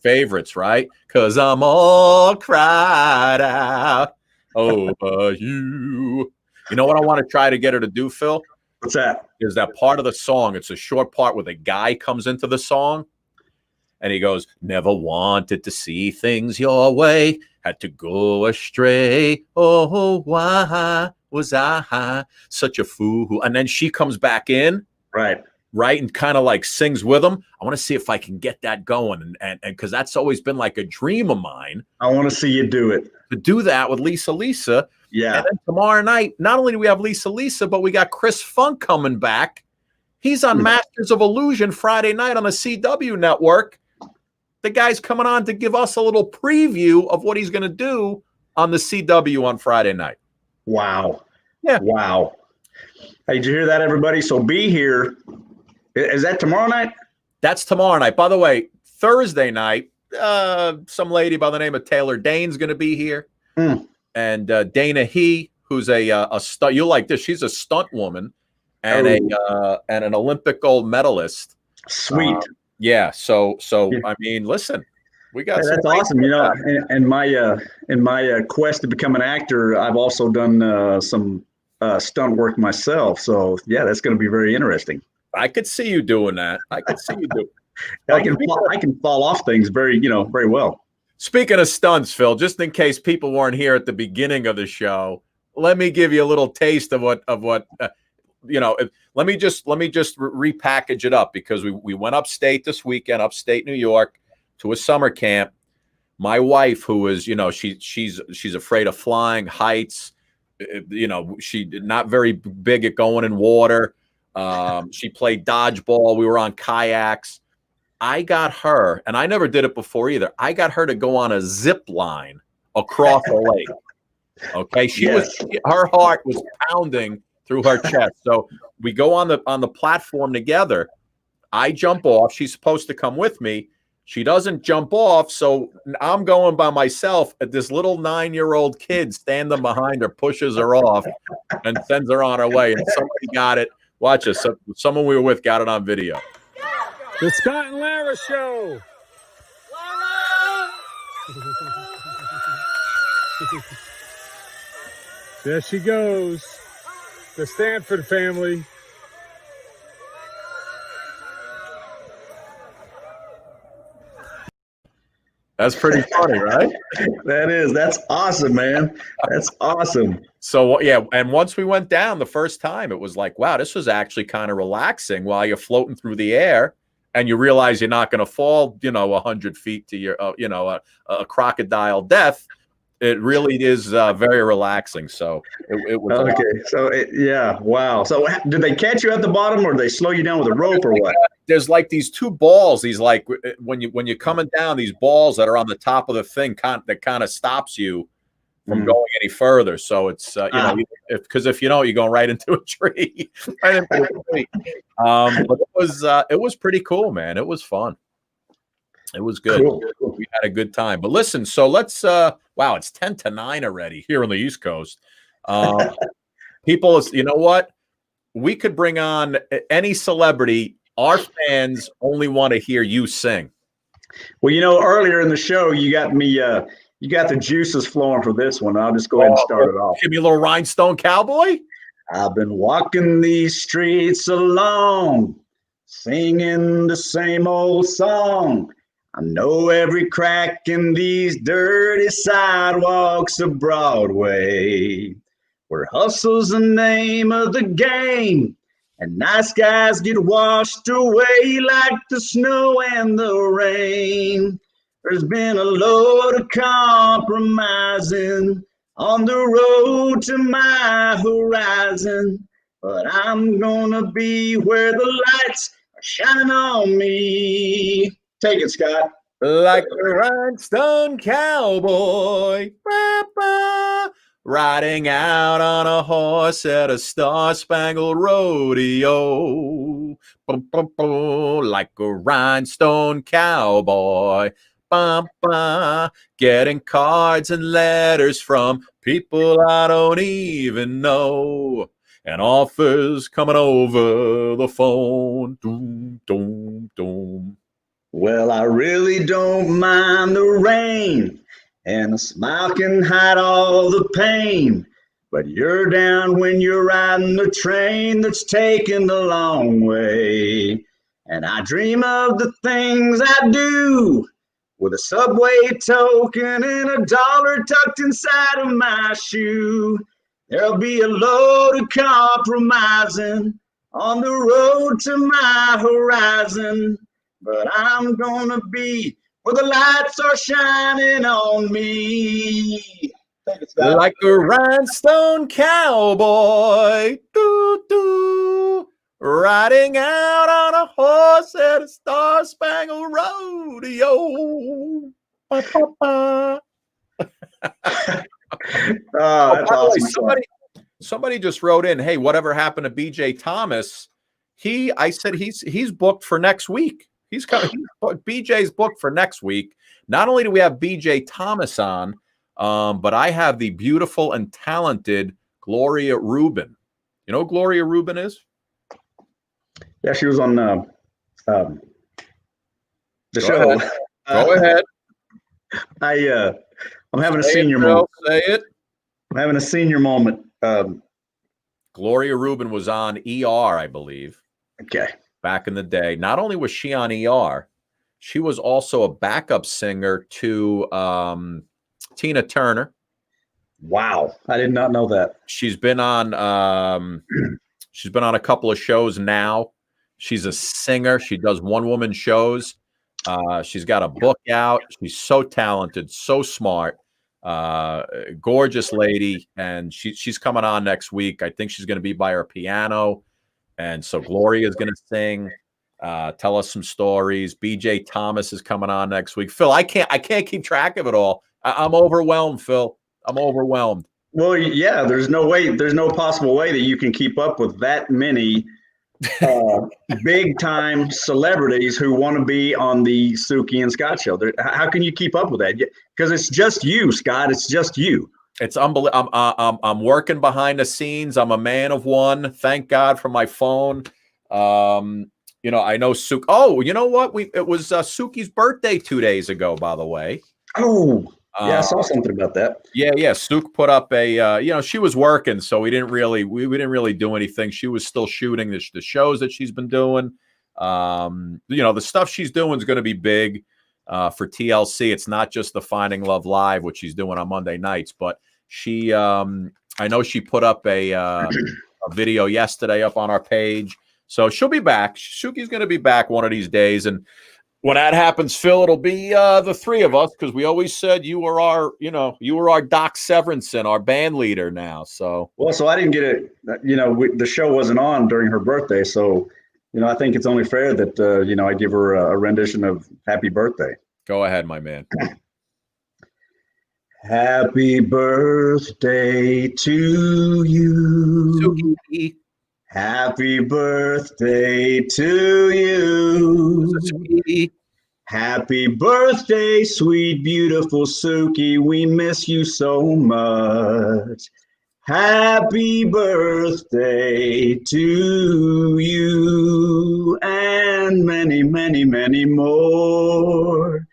[SPEAKER 1] favorites, right? 'Cause I'm all cried out over you. You know what I want to try to get her to do, Phil?
[SPEAKER 2] What's that?
[SPEAKER 1] Is that part of the song? It's a short part where the guy comes into the song and he goes, never wanted to see things your way, had to go astray. Oh, why was I such a fool? And then she comes back in. Right. And kind of like sings with him. I want to see if I can get that going. And because that's always been like a dream of mine.
[SPEAKER 2] I want to see you do it.
[SPEAKER 1] To do that with Lisa.
[SPEAKER 2] Yeah.
[SPEAKER 1] And then tomorrow night, not only do we have Lisa, but we got Chris Funk coming back. He's on Masters of Illusion Friday night on the CW network. The guy's coming on to give us a little preview of what he's going to do on the CW on Friday night.
[SPEAKER 2] Wow.
[SPEAKER 1] Yeah.
[SPEAKER 2] Wow. Hey, did you hear that, everybody? So be here. Is that tomorrow night?
[SPEAKER 1] That's tomorrow night. By the way, Thursday night, some lady by the name of Taylor Dane's going to be here. And Dana He, who's a stunt. You like this. She's a stunt woman and and an Olympic gold medalist.
[SPEAKER 2] Sweet.
[SPEAKER 1] Yeah. So I mean, listen, we got
[SPEAKER 2] that's awesome. In my quest to become an actor, I've also done some stunt work myself. So yeah, that's going to be very interesting.
[SPEAKER 1] I could see you doing that. I could see you do.
[SPEAKER 2] I can fall off things very well.
[SPEAKER 1] Speaking of stunts, Phil, just in case people weren't here at the beginning of the show, let me give you a little taste of what let me just repackage it up, because we went upstate this weekend, upstate New York, to a summer camp. My wife, who is, she's afraid of flying, heights, she not very big at going in water. She played dodgeball. We were on kayaks. I got her, and I never did it before either. I got her to go on a zip line across a lake. Okay. Her heart was pounding through her chest. So we go on the platform together. I jump off. She's supposed to come with me. She doesn't jump off. So I'm going by myself. This little 9-year-old kid standing behind her pushes her off and sends her on her way. And somebody got it. Watch this. Someone we were with got it on video.
[SPEAKER 3] The Scott and Lara Show. There she goes. The Stanford family.
[SPEAKER 1] That's pretty funny, right?
[SPEAKER 2] That's awesome, man. That's awesome.
[SPEAKER 1] So yeah, and once we went down the first time, it was like, wow, this was actually kind of relaxing while you're floating through the air, and you realize you're not going to fall, 100 feet to your, a crocodile death. It really is very relaxing. So it was
[SPEAKER 2] okay. So yeah, wow. So did they catch you at the bottom, or did they slow you down with a rope, or what?
[SPEAKER 1] There's like these two balls. These like when you're coming down, these balls that are on the top of the thing that kind of stops you from going any further. So it's because if you don't, you're going right into a tree. But it was pretty cool, man. It was fun. It was good.
[SPEAKER 2] Cool.
[SPEAKER 1] We had a good time. But listen, so let's wow, it's 10 to 9 already here on the East Coast. People, you know what? we could bring on any celebrity. Our fans only want to hear you sing.
[SPEAKER 2] Well, earlier in the show, you got me. You got the juices flowing for this one. I'll just go ahead and start it off.
[SPEAKER 1] Give me a little Rhinestone Cowboy.
[SPEAKER 2] I've been walking these streets alone, singing the same old song. I know every crack in these dirty sidewalks of Broadway, where hustle's the name of the game, and nice guys get washed away like the snow and the rain. There's been a load of compromising on the road to my horizon, but I'm gonna be where the lights are shining on me. Take it, Scott.
[SPEAKER 1] Like a rhinestone cowboy, riding out on a horse at a star-spangled rodeo. Like a rhinestone cowboy, getting cards and letters from people I don't even know, and offers coming over the phone. Doom, doom, doom.
[SPEAKER 2] Well, I really don't mind the rain, and a smile can hide all the pain, but you're down when you're riding the train that's taking the long way. And I dream of the things I do, with a subway token and a dollar tucked inside of my shoe. There'll be a load of compromising on the road to my horizon, but I'm gonna be where the lights are shining on me.
[SPEAKER 1] Like a rhinestone cowboy, doo-doo, riding out on a horse at a star-spangled rodeo.
[SPEAKER 2] That's awesome.
[SPEAKER 1] Somebody just wrote in, hey, whatever happened to BJ Thomas? I said he's booked for next week. He's coming. BJ's booked for next week. Not only do we have BJ Thomas on, but I have the beautiful and talented Gloria Rubin. You know who Gloria Rubin is?
[SPEAKER 2] Yeah, she was on the show.
[SPEAKER 1] Go ahead.
[SPEAKER 2] I'm having a senior moment.
[SPEAKER 1] Say it.
[SPEAKER 2] I'm having a senior moment.
[SPEAKER 1] Gloria Rubin was on ER, I believe.
[SPEAKER 2] Okay.
[SPEAKER 1] Back in the day. Not only was she on ER, she was also a backup singer to Tina Turner.
[SPEAKER 2] Wow, I did not know that.
[SPEAKER 1] She's been on a couple of shows now. She's a singer. She does one-woman shows. She's got a book out. She's so talented, so smart, gorgeous lady, and she's coming on next week. I think she's going to be by her piano. And so Gloria is going to sing, tell us some stories. BJ Thomas is coming on next week. Phil, I can't keep track of it all. I'm overwhelmed, Phil. I'm overwhelmed.
[SPEAKER 2] Well, yeah, there's no possible way that you can keep up with that many big time celebrities who want to be on the Suki and Scott show. How can you keep up with that? Because it's just you, Scott. It's just you.
[SPEAKER 1] It's unbelievable. I'm working behind the scenes. I'm a man of one. Thank God for my phone. I know Suki. Oh, you know what? It was Suki's birthday 2 days ago, by the way.
[SPEAKER 2] Oh, yeah, I saw something about that.
[SPEAKER 1] Yeah. Suk put up a. She was working, so we didn't really do anything. She was still shooting the shows that she's been doing. The stuff she's doing is going to be big. For TLC, it's not just the Finding Love Live, which she's doing on Monday nights, but she, I know she put up a video yesterday up on our page, so she'll be back. Suki's going to be back one of these days, and when that happens, Phil, it'll be the three of us, because we always said you were our Doc Severinsen, our band leader now. So
[SPEAKER 2] I didn't get it. The show wasn't on during her birthday, so. I think it's only fair that, I give her a rendition of Happy Birthday.
[SPEAKER 1] Go ahead, my man.
[SPEAKER 2] Happy birthday to you.
[SPEAKER 1] Suki.
[SPEAKER 2] Happy birthday to you.
[SPEAKER 1] Suki.
[SPEAKER 2] Happy birthday, sweet, beautiful Suki. We miss you so much. Happy birthday to you and many, many, many more.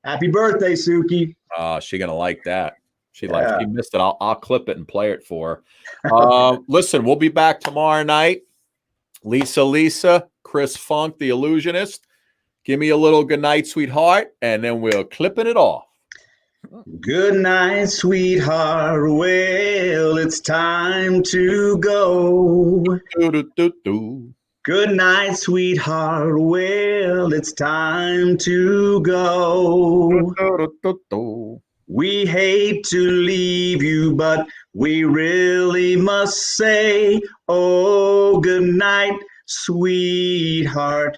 [SPEAKER 2] Happy birthday, Suki.
[SPEAKER 1] She gonna like that. She missed it. I'll clip it and play it for her. Listen, we'll be back tomorrow night. Lisa, Chris Funk, the illusionist. Give me a little good night, sweetheart, and then we're clipping it off.
[SPEAKER 2] Good night, sweetheart. Well, it's time to go. Good night, sweetheart. Well, it's time to go. We hate to leave you, but we really must say, oh, good night, sweetheart.